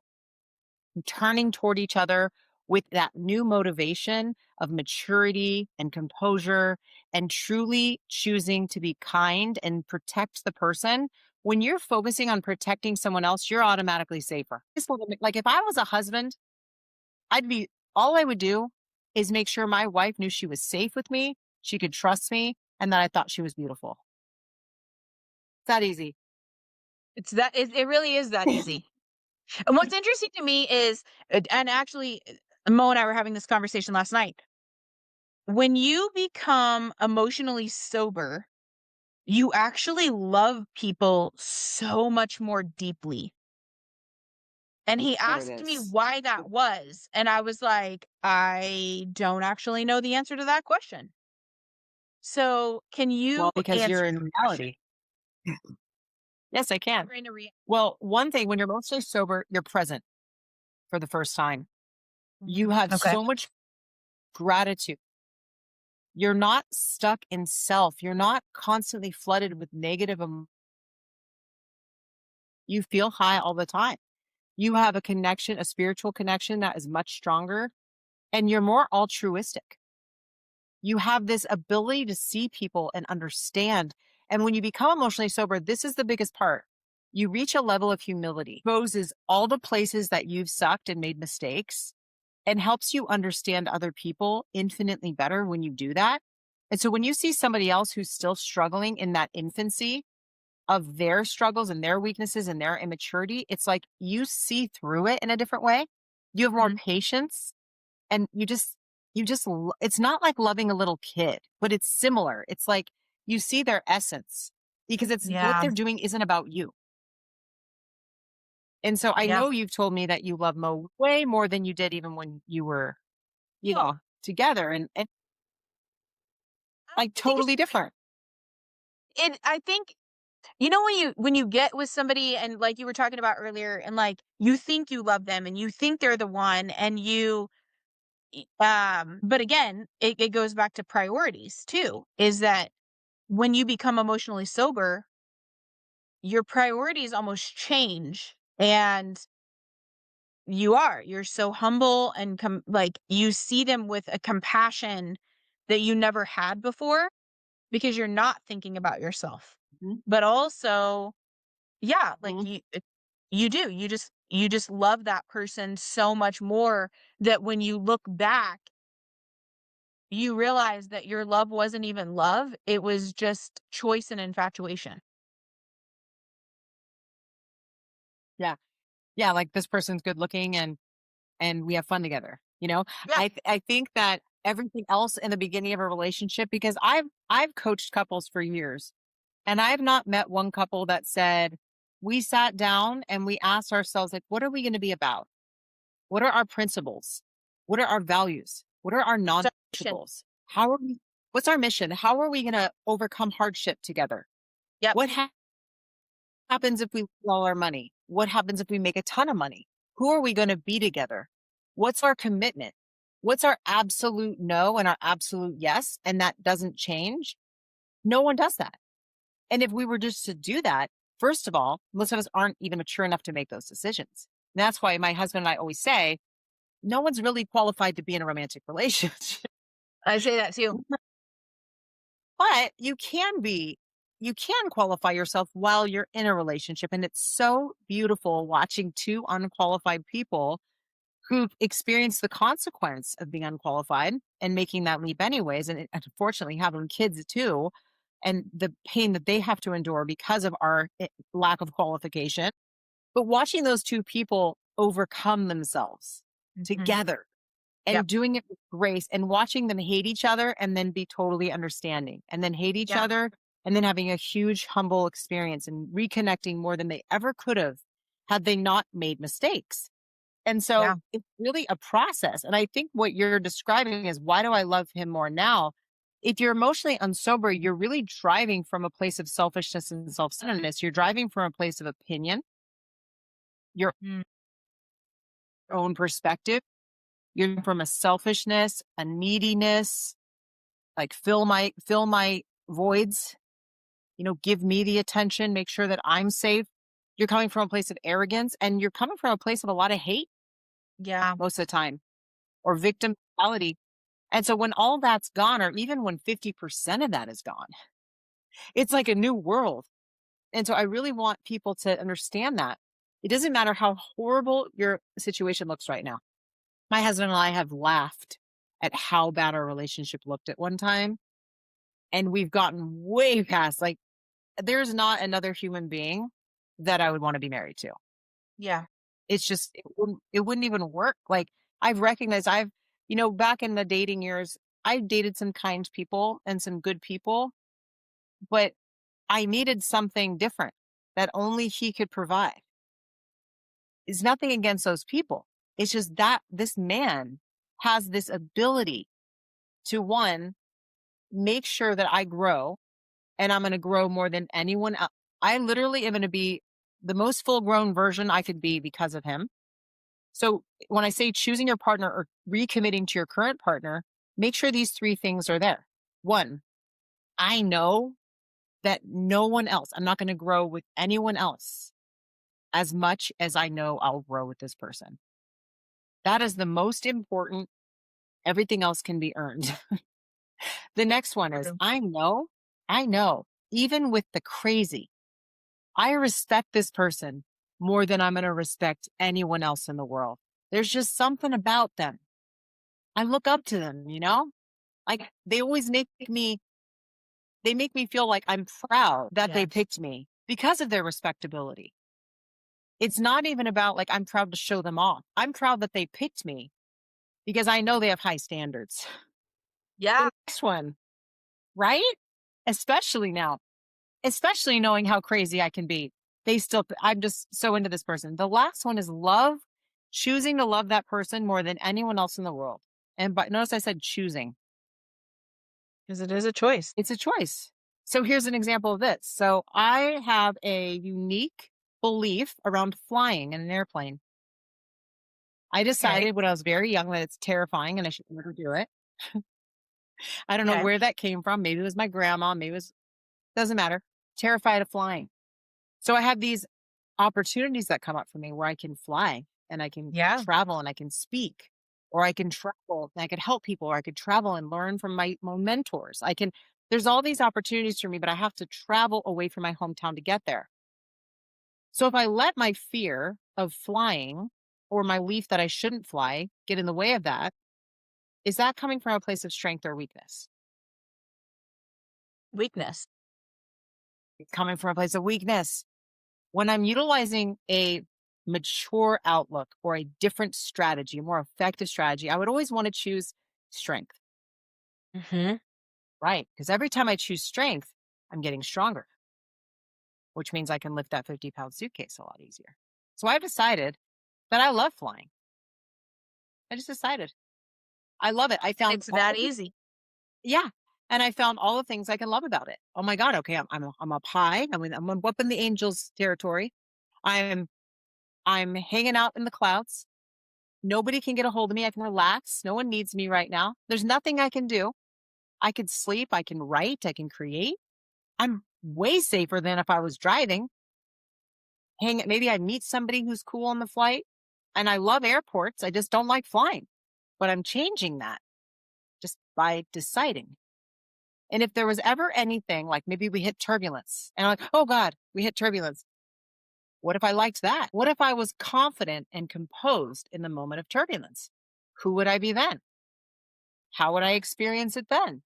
Turning toward each other with that new motivation of maturity and composure and truly choosing to be kind and protect the person. When you're focusing on protecting someone else, you're automatically safer. Like if I was a husband, all I would do is make sure my wife knew she was safe with me, she could trust me, and that I thought she was beautiful. It's that easy. It really is that easy. And what's interesting to me is, and actually, Mo and I were having this conversation last night. When you become emotionally sober, you actually love people so much more deeply. And he asked me why that was. And I was like, I don't actually know the answer to that question. So can you because answer you're in reality. Yes, I can. Well, one thing, when you're mostly sober, you're present for the first time. You have so much gratitude. You're not stuck in self. You're not constantly flooded with negative emotions. You feel high all the time. You have a connection, a spiritual connection that is much stronger, and you're more altruistic. You have this ability to see people and understand. And when you become emotionally sober, this is the biggest part. You reach a level of humility, exposes all the places that you've sucked and made mistakes, and helps you understand other people infinitely better when you do that. And so when you see somebody else who's still struggling in that infancy of their struggles and their weaknesses and their immaturity, it's like you see through it in a different way. You have more patience, and it's not like loving a little kid, but it's similar. It's like you see their essence because what they're doing isn't about you. And so I know you've told me that you love Mo way more than you did even when you were, together, and like totally different. I think, when you get with somebody and like you were talking about earlier, and like you think you love them and you think they're the one, and but again, it goes back to priorities too, is that when you become emotionally sober, your priorities almost change, and you're so humble and like you see them with a compassion that you never had before, because you're not thinking about yourself. But also, you do. You just love that person so much more that when you look back, you realize that your love wasn't even love. It was just choice and infatuation. Yeah. Yeah. Like this person's good looking and we have fun together. Yeah. I think that everything else in the beginning of a relationship, because I've coached couples for years, and I've not met one couple that said, we sat down and we asked ourselves, like, what are we going to be about? What are our principles? What are our values? What are our non-negotiables? What's our mission? How are we going to overcome hardship together? Yep. What happens if we lose all our money? What happens if we make a ton of money? Who are we going to be together? What's our commitment? What's our absolute no and our absolute yes? And that doesn't change. No one does that. And if we were just to do that, first of all, most of us aren't even mature enough to make those decisions. And that's why my husband and I always say, no one's really qualified to be in a romantic relationship. I say that too. But you can qualify yourself while you're in a relationship. And it's so beautiful watching two unqualified people who've experienced the consequence of being unqualified and making that leap anyways. And unfortunately having kids too, and the pain that they have to endure because of our lack of qualification. But watching those two people overcome themselves together and doing it with grace and watching them hate each other and then be totally understanding and then hate each other and then having a huge humble experience and reconnecting more than they ever could have had they not made mistakes. And so it's really a process. And I think what you're describing is, why do I love him more now? If you're emotionally unsober, you're really driving from a place of selfishness and self-centeredness. You're driving from a place of opinion, your own perspective. You're from a selfishness, a neediness, like fill my voids, give me the attention, make sure that I'm safe. You're coming from a place of arrogance, and you're coming from a place of a lot of hate. Yeah. Most of the time, or victim mentality. And so when all that's gone, or even when 50% of that is gone, it's like a new world. And so I really want people to understand that it doesn't matter how horrible your situation looks right now. My husband and I have laughed at how bad our relationship looked at one time. And we've gotten way past, like, there's not another human being that I would want to be married to. Yeah. It's just, it wouldn't even work. Like, I've recognized back in the dating years, I dated some kind people and some good people, but I needed something different that only he could provide. It's nothing against those people. It's just that this man has this ability to, one, make sure that I grow, and I'm going to grow more than anyone else. I literally am going to be the most full-grown version I could be because of him. So when I say choosing your partner or recommitting to your current partner, make sure these three things are there. One, I know that no one else, I'm not going to grow with anyone else as much as I know I'll grow with this person. That is the most important. Everything else can be earned. The next one is, I know, even with the crazy, I respect this person more than I'm going to respect anyone else in the world. There's just something about them. I look up to them, like they always make me feel like I'm proud that they picked me because of their respectability. It's not even about like, I'm proud to show them off. I'm proud that they picked me because I know they have high standards. Yeah. The next one, right? Especially now, especially knowing how crazy I can be. I'm just so into this person. The last one is love, choosing to love that person more than anyone else in the world. But notice I said choosing. Because it is a choice. It's a choice. So here's an example of this. So I have a unique belief around flying in an airplane. I decided when I was very young that it's terrifying and I should never do it. I don't know where that came from. Maybe it was my grandma. Doesn't matter. Terrified of flying. So I have these opportunities that come up for me where I can fly and I can travel and I can speak, or I can travel and I could help people, or I could travel and learn from my mentors. There's all these opportunities for me, but I have to travel away from my hometown to get there. So if I let my fear of flying or my belief that I shouldn't fly get in the way of that, is that coming from a place of strength or weakness? Weakness. It's coming from a place of weakness. When I'm utilizing a mature outlook or a different strategy, a more effective strategy, I would always want to choose strength. Mm-hmm. Right. Because every time I choose strength, I'm getting stronger, which means I can lift that 50-pound suitcase a lot easier. So I've decided that I love flying. I just decided. I love it. I found it's that easy. Yeah. And I found all the things I can love about it. Oh my God. Okay. I'm up high. I'm up in the angels territory. I'm hanging out in the clouds. Nobody can get a hold of me. I can relax. No one needs me right now. There's nothing I can do. I can sleep. I can write. I can create. I'm way safer than if I was driving. Maybe I meet somebody who's cool on the flight. And I love airports. I just don't like flying. But I'm changing that just by deciding. And if there was ever anything, like maybe we hit turbulence and I'm like, oh God, we hit turbulence. What if I liked that? What if I was confident and composed in the moment of turbulence? Who would I be then? How would I experience it then?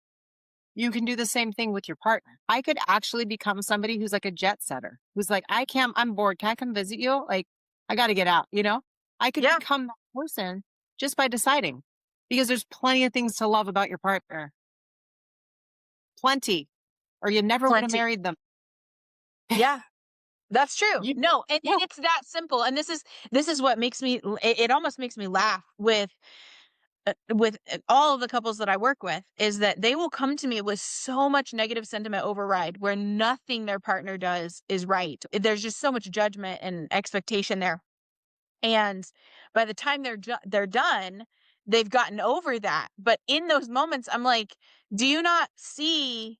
You can do the same thing with your partner. I could actually become somebody who's like a jet setter, who's like, I'm bored. Can I come visit you? Like, I got to get out, I could become that person just by deciding. Because there's plenty of things to love about your partner. Plenty. Or you never would have married them. Yeah, that's true. No, and it's that simple. And this is what makes me, it almost makes me laugh with all of the couples that I work with, is that they will come to me with so much negative sentiment override where nothing their partner does is right. There's just so much judgment and expectation there. And by the time they're done, they've gotten over that. But in those moments, I'm like, do you not see,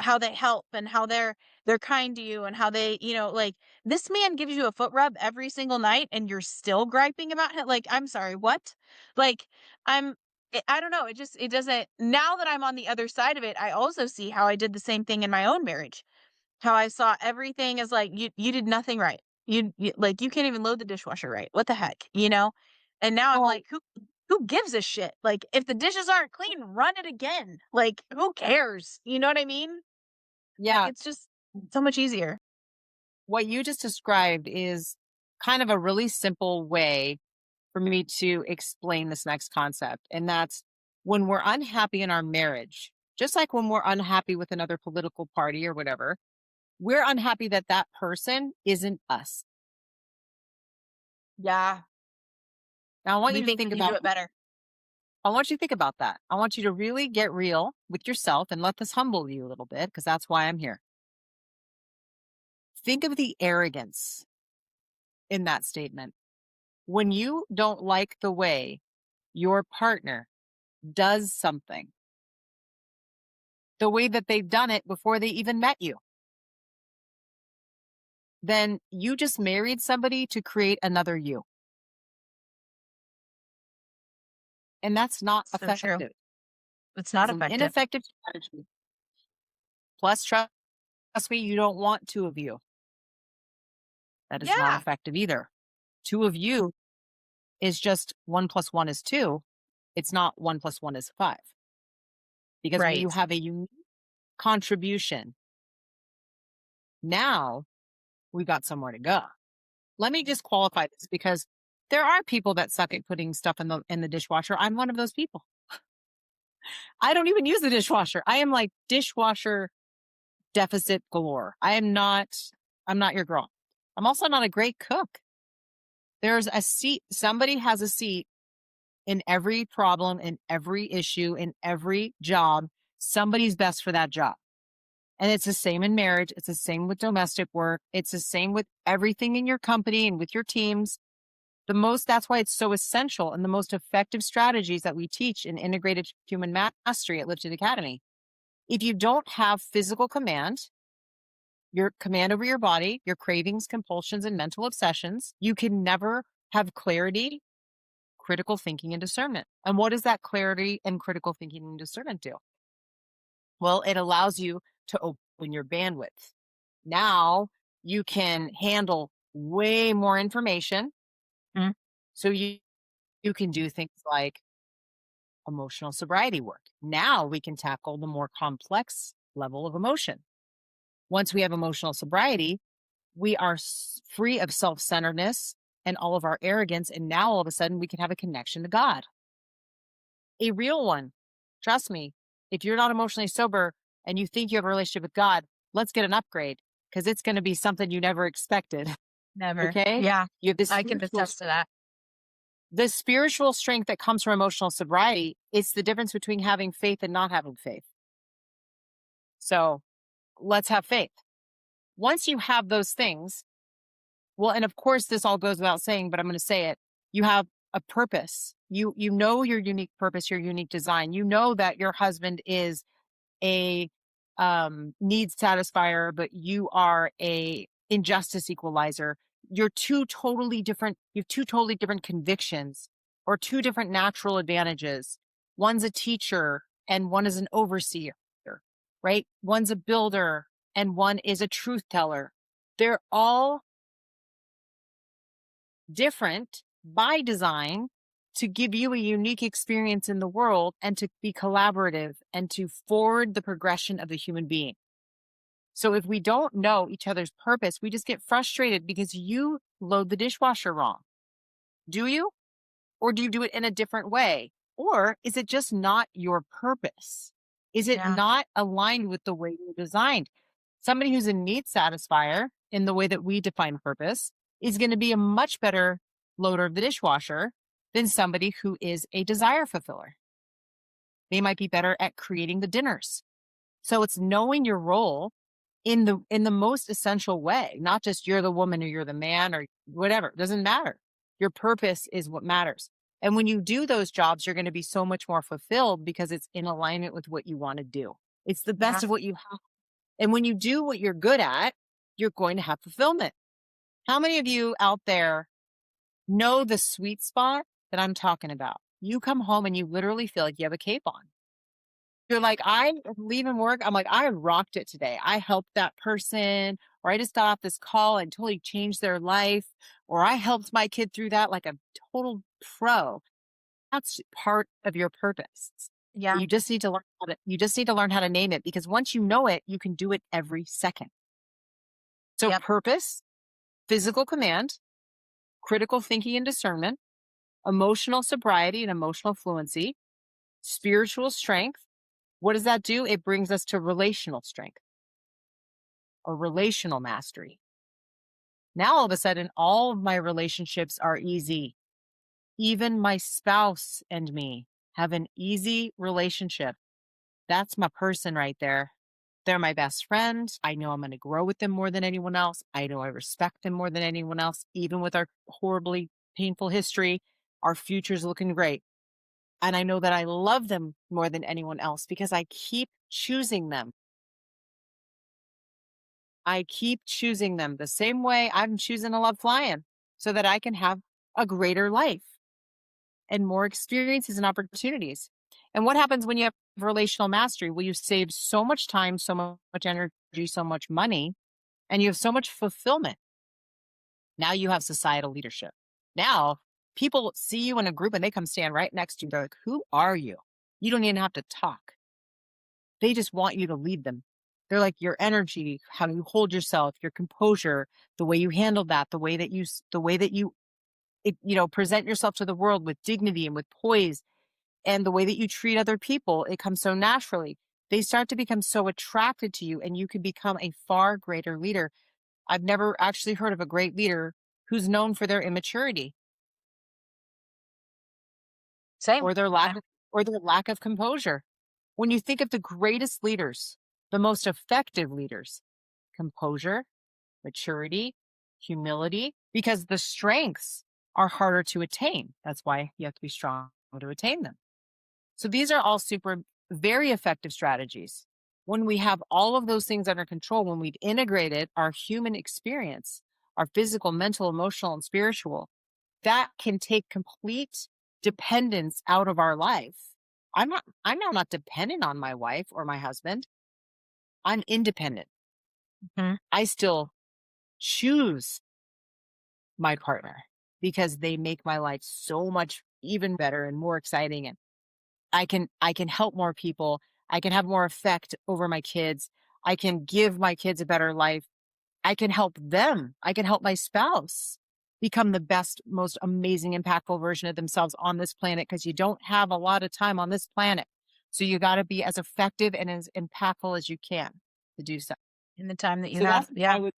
how they help and how they're kind to you and how they, like, this man gives you a foot rub every single night and you're still griping about him? Like, I'm sorry, what? Like, I don't know. It doesn't, now that I'm on the other side of it, I also see how I did the same thing in my own marriage. How I saw everything as like, you did nothing right. You like, you can't even load the dishwasher right. What the heck, And now I'm like, who gives a shit? Like, if the dishes aren't clean, run it again. Like, who cares? You know what I mean? Yeah. It's just so much easier. What you just described is kind of a really simple way for me to explain this next concept. And that's when we're unhappy in our marriage, just like when we're unhappy with another political party or whatever, we're unhappy that that person isn't us. Yeah. Now I want you to think about do it better. I want you to think about that. I want you to really get real with yourself and let this humble you a little bit, because that's why I'm here. Think of the arrogance in that statement. When you don't like the way your partner does something, the way that they've done it before they even met you, then you just married somebody to create another you. And that's not So effective. true. It's not It's effective. an ineffective strategy. Plus, trust me, you don't want two of you. That is not effective either. Two of you is just 1 + 1 is 2. It's not 1 + 1 is 5. Because when you have a unique contribution, now we've got somewhere to go. Let me just qualify this, because there are people that suck at putting stuff in the dishwasher. I'm one of those people. I don't even use the dishwasher. I am like dishwasher deficit galore. I'm not your girl. I'm also not a great cook. There's a seat. Somebody has a seat in every problem, in every issue, in every job. Somebody's best for that job. And it's the same in marriage. It's the same with domestic work. It's the same with everything in your company and with your teams. That's why it's so essential, and the most effective strategies that we teach in integrated human mastery at Lifted Academy. If you don't have physical command, your command over your body, your cravings, compulsions, and mental obsessions, you can never have clarity, critical thinking, and discernment. And what does that clarity and critical thinking and discernment do? Well, it allows you to open your bandwidth. Now you can handle way more information. So you can do things like emotional sobriety work. Now we can tackle the more complex level of emotion. Once we have emotional sobriety, we are free of self-centeredness and all of our arrogance. And now all of a sudden we can have a connection to God. A real one. Trust me, if you're not emotionally sober and you think you have a relationship with God, let's get an upgrade, because it's going to be something you never expected. Never. Okay? Yeah. You have this I can attest to that. The spiritual strength that comes from emotional sobriety, it's the difference between having faith and not having faith. So let's have faith. Once you have those things, well, and of course this all goes without saying, but I'm going to say it. You have a purpose. You know your unique purpose, your unique design. You know that your husband is a needs satisfier, but you are a injustice equalizer. You have two totally different convictions, or two different natural advantages. One's a teacher and one is an overseer, right? One's a builder and one is a truth teller. They're all different by design to give you a unique experience in the world and to be collaborative and to forward the progression of the human being. So if we don't know each other's purpose, we just get frustrated because you load the dishwasher wrong. Do you? Or do you do it in a different way? Or is it just not your purpose? Is it not aligned with the way you're designed? Somebody who's a need satisfier in the way that we define purpose is going to be a much better loader of the dishwasher than somebody who is a desire fulfiller. They might be better at creating the dinners. So it's knowing your role in the most essential way, not just you're the woman or you're the man or whatever. It doesn't matter. Your purpose is what matters. And when you do those jobs, you're going to be so much more fulfilled because it's in alignment with what you want to do. It's the best of what you have. And when you do what you're good at, you're going to have fulfillment. How many of you out there know the sweet spot that I'm talking about? You come home and you literally feel like you have a cape on. You're like, I'm leaving work. I'm like, I rocked it today. I helped that person, or I just got off this call and totally changed their life, or I helped my kid through that like a total pro. That's part of your purpose. Yeah. You just need to learn how to name it, because once you know it, you can do it every second. So purpose, physical command, critical thinking and discernment, emotional sobriety and emotional fluency, spiritual strength. What does that do? It brings us to relational strength or relational mastery. Now, all of a sudden, all of my relationships are easy. Even my spouse and me have an easy relationship. That's my person right there. They're my best friend. I know I'm going to grow with them more than anyone else. I know I respect them more than anyone else. Even with our horribly painful history, our future's looking great. And I know that I love them more than anyone else because I keep choosing them. I keep choosing them the same way I'm choosing to love flying so that I can have a greater life and more experiences and opportunities. And what happens when you have relational mastery? Well, you save so much time, so much energy, so much money, and you have so much fulfillment. Now you have societal leadership. Now people see you in a group and they come stand right next to you. They're like, who are you? You don't even have to talk. They just want you to lead them. They're like, your energy, how you hold yourself, your composure, the way you handle that, the way that you present yourself to the world with dignity and with poise, and the way that you treat other people, it comes so naturally. They start to become so attracted to you, and you can become a far greater leader. I've never actually heard of a great leader who's known for their immaturity. Same. Or their lack of composure. When you think of the greatest leaders, the most effective leaders, composure, maturity, humility, because the strengths are harder to attain. That's why you have to be strong to attain them. So these are all very effective strategies. When we have all of those things under control, when we've integrated our human experience, our physical, mental, emotional, and spiritual, that can take complete dependence out of our life. I'm now not dependent on my wife or my husband. I'm independent. Mm-hmm. I still choose my partner because they make my life so much even better and more exciting. And I can help more people. I can have more effect over my kids. I can give my kids a better life. I can help them. I can help my spouse become the best, most amazing, impactful version of themselves on this planet, because you don't have a lot of time on this planet. So you got to be as effective and as impactful as you can to do so. In the time that you have. Yeah.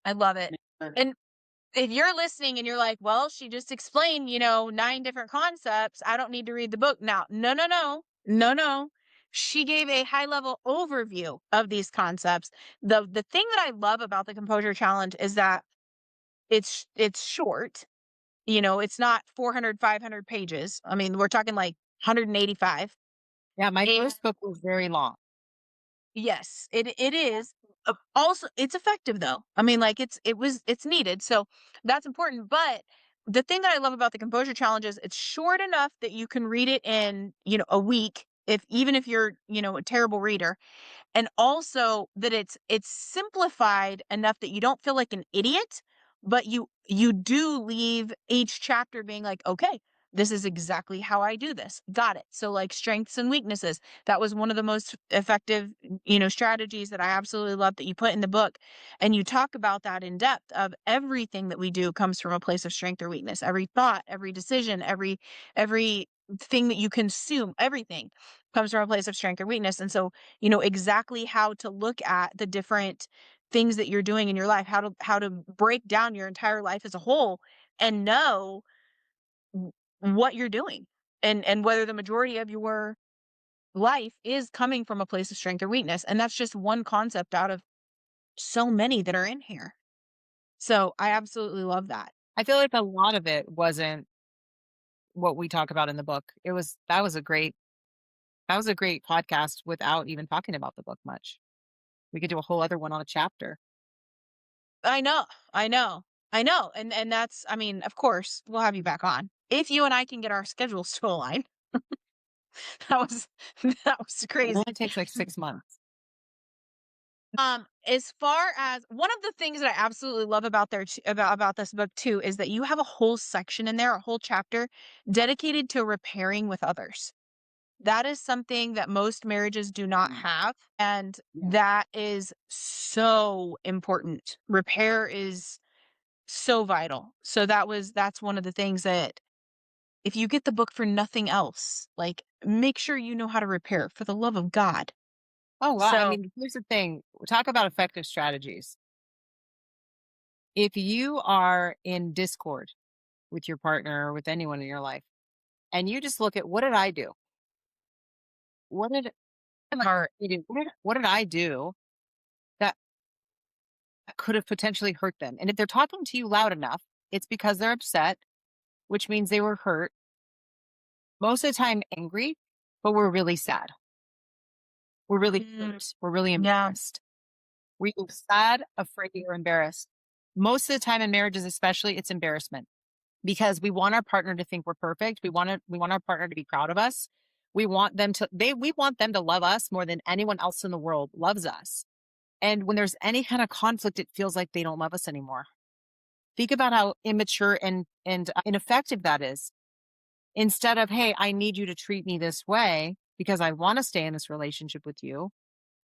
I love it. And if you're listening and you're like, well, she just explained, 9 different concepts, I don't need to read the book now. No. She gave a high level overview of these concepts. The thing that I love about the Composure Challenge is that it's short. It's not 400, 500 pages. I mean, we're talking like 185. Yeah, my first book was very long. Yes, it is. Also, it's effective though. I mean, like it's needed. So that's important. But the thing that I love about the Composure Challenge is it's short enough that you can read it in, a week, even if you're, a terrible reader. And also that it's simplified enough that you don't feel like an idiot, but you do leave each chapter being like, okay, This is exactly how I do this. Got it. So like strengths and weaknesses. That was one of the most effective, strategies that I absolutely love that you put in the book. And you talk about that in depth of everything that we do comes from a place of strength or weakness. Every thought, every decision, every thing that you consume, everything comes from a place of strength or weakness. And so, exactly how to look at the different things that you're doing in your life, how to break down your entire life as a whole and know what you're doing and whether the majority of your life is coming from a place of strength or weakness. And that's just one concept out of so many that are in here. So I absolutely love that. I feel like a lot of it wasn't what we talk about in the book. That was a great podcast without even talking about the book much. We could do a whole other one on a chapter. I know. I know. I know. And that's, I mean, of course, we'll have you back on. If you and I can get our schedules to align. That was that was It crazy. only takes like 6 months. As far as one of the things that I absolutely love about about this book too is that you have a whole section in there, a whole chapter dedicated to repairing with others. That is something that most marriages do not have, and that is so important. Repair is so vital. So that's one of the things that if you get the book for nothing else, like make sure you know how to repair for the love of God. Oh, wow. I So, mean, here's the thing. Talk about effective strategies. If you are in discord with your partner or with anyone in your life, and you just look at what did I do? What did heart. what did I do that could have potentially hurt them? And if they're talking to you loud enough, it's because they're upset, which means they were hurt. Most of the time angry, but we're really sad. We're really hurt. We're really Yeah. embarrassed. We're sad, afraid, or embarrassed. Most of the time in marriages, especially, it's embarrassment because we want our partner to think we're perfect. We want our partner to be proud of us. We want them to love us more than anyone else in the world loves us. And when there's any kind of conflict, it feels like they don't love us anymore. Think about how immature and ineffective that is. Instead of, hey, I need you to treat me this way because I want to stay in this relationship with you,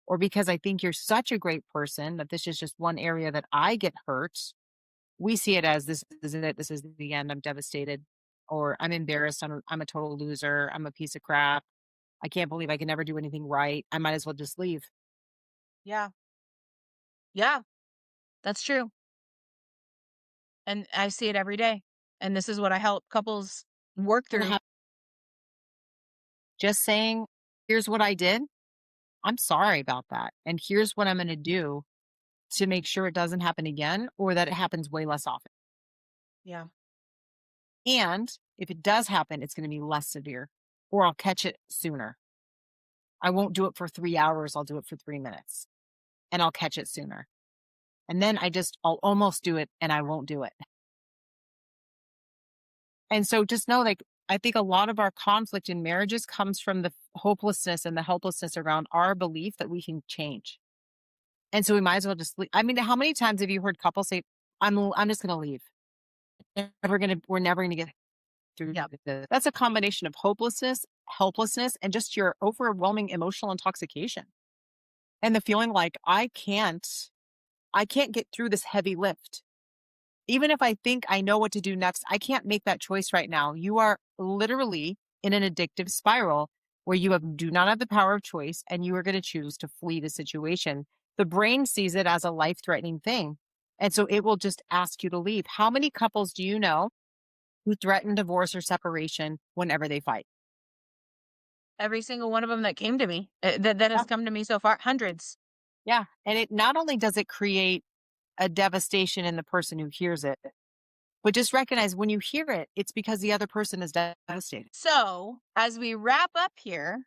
or because I think you're such a great person that this is just one area that I get hurt. We see it as this isn't it. This is the end. I'm devastated, or I'm embarrassed. I'm a total loser. I'm a piece of crap. I can't believe I can never do anything right. I might as well just leave. Yeah. Yeah. That's true. And I see it every day. And this is what I help couples work through. Just saying, here's what I did. I'm sorry about that. And here's what I'm going to do to make sure it doesn't happen again or that it happens way less often. Yeah. And if it does happen, it's going to be less severe or I'll catch it sooner. I won't do it for 3 hours. I'll do it for 3 minutes and I'll catch it sooner. And then I'll almost do it and I won't do it. And so just know, like, I think a lot of our conflict in marriages comes from the hopelessness and the helplessness around our belief that we can change. And so we might as well just leave. I mean, how many times have you heard couples say, I'm just going to leave. We're never going to get through this. That's a combination of hopelessness, helplessness, and just your overwhelming emotional intoxication. And the feeling like I can't get through this heavy lift. Even if I think I know what to do next, I can't make that choice right now. You are literally in an addictive spiral where do not have the power of choice and you are going to choose to flee the situation. The brain sees it as a life-threatening thing. And so it will just ask you to leave. How many couples do you know who threaten divorce or separation whenever they fight? Every single one of them that came to me, that has come to me so far, hundreds. Yeah. And it not only does it create a devastation in the person who hears it, but just recognize when you hear it, it's because the other person is devastated. So as we wrap up here,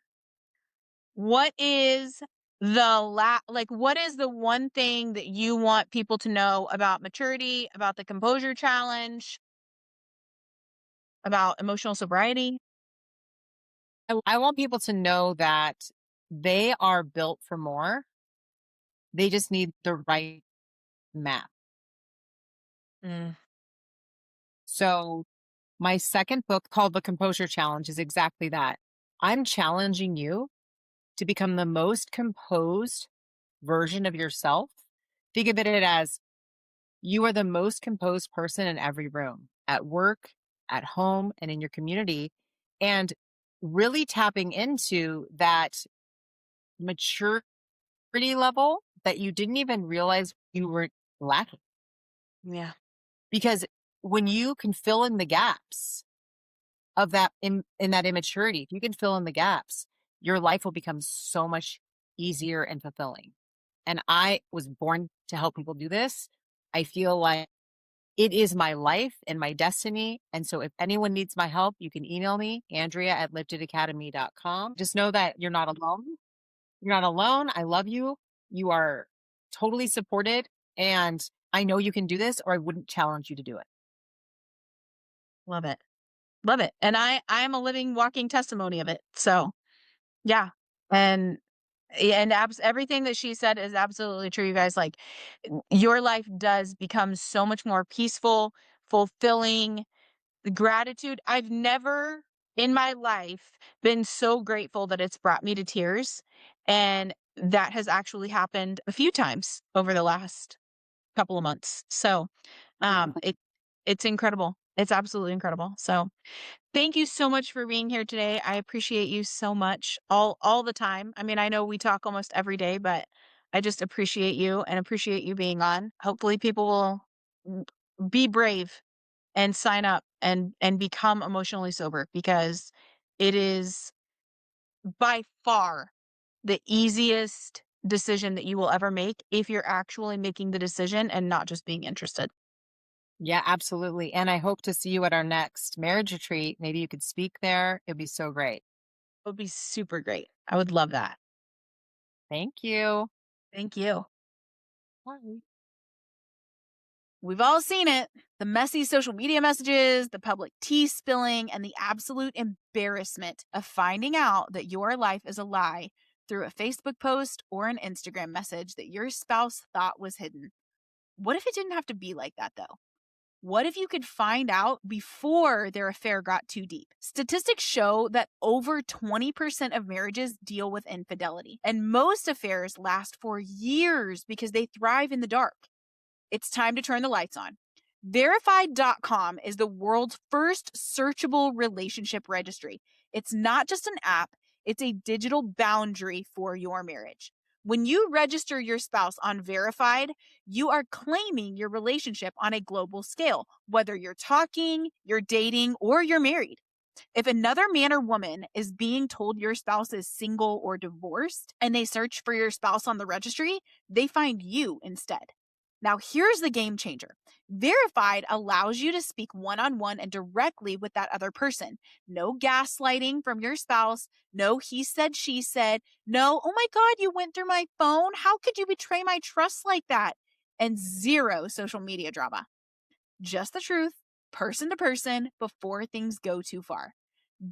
what is what is the one thing that you want people to know about maturity, about the Composure Challenge, about emotional sobriety? I want people to know that they are built for more. They just need the right map. So My second book, called The Composure Challenge, is exactly that. I'm challenging you to become the most composed version of yourself. Think of it as you are the most composed person in every room, at work, at home, and in your community. And really tapping into that maturity level that you didn't even realize you were lacking. Yeah. Because when you can fill in the gaps of that in that immaturity, if you can fill in the gaps, your life will become so much easier and fulfilling. And I was born to help people do this. I feel like it is my life and my destiny. And so if anyone needs my help, you can email me, Andrea@liftedacademy.com. Just know that you're not alone. You're not alone. I love you. You are totally supported. And I know you can do this, or I wouldn't challenge you to do it. Love it. Love it. And I'm a living, walking testimony of it. So yeah. And everything that she said is absolutely true, you guys. Like, your life does become so much more peaceful, fulfilling. The gratitude. I've never in my life been so grateful that it's brought me to tears. And that has actually happened a few times over the last couple of months. So it's incredible. It's absolutely incredible. So thank you so much for being here today. I appreciate you so much all the time. I mean, I know we talk almost every day, but I just appreciate you and appreciate you being on. Hopefully people will be brave and sign up and become emotionally sober, because it is by far the easiest decision that you will ever make if you're actually making the decision and not just being interested. Yeah, absolutely. And I hope to see you at our next marriage retreat. Maybe you could speak there. It'd be so great. It would be super great. I would love that. Thank you. Thank you. Bye. We've all seen it. The messy social media messages, the public tea spilling, and the absolute embarrassment of finding out that your life is a lie through a Facebook post or an Instagram message that your spouse thought was hidden. What if it didn't have to be like that, though? What if you could find out before their affair got too deep? Statistics show that over 20% of marriages deal with infidelity, and most affairs last for years because they thrive in the dark. It's time to turn the lights on. Verified.com is the world's first searchable relationship registry. It's not just an app, it's a digital boundary for your marriage. When you register your spouse on Verified, you are claiming your relationship on a global scale, whether you're talking, you're dating, or you're married. If another man or woman is being told your spouse is single or divorced and they search for your spouse on the registry, they find you instead. Now, here's the game changer. Verified allows you to speak one-on-one and directly with that other person. No gaslighting from your spouse. No he said, she said. No, oh my God, you went through my phone. How could you betray my trust like that? And zero social media drama. Just the truth, person to person, before things go too far.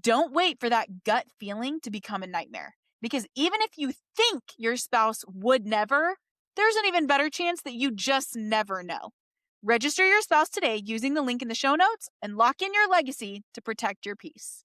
Don't wait for that gut feeling to become a nightmare. Because even if you think your spouse would never, there's an even better chance that you just never know. Register your spouse today using the link in the show notes and lock in your legacy to protect your peace.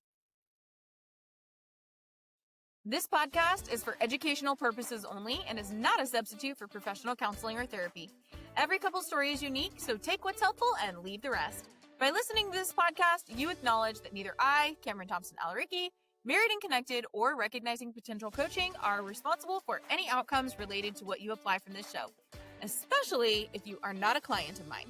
This podcast is for educational purposes only and is not a substitute for professional counseling or therapy. Every couple story is unique, so take what's helpful and leave the rest. By listening to this podcast, you acknowledge that neither I, Kameran Alareqi, Married and Connected, or Recognizing Potential Coaching are responsible for any outcomes related to what you apply from this show, especially if you are not a client of mine.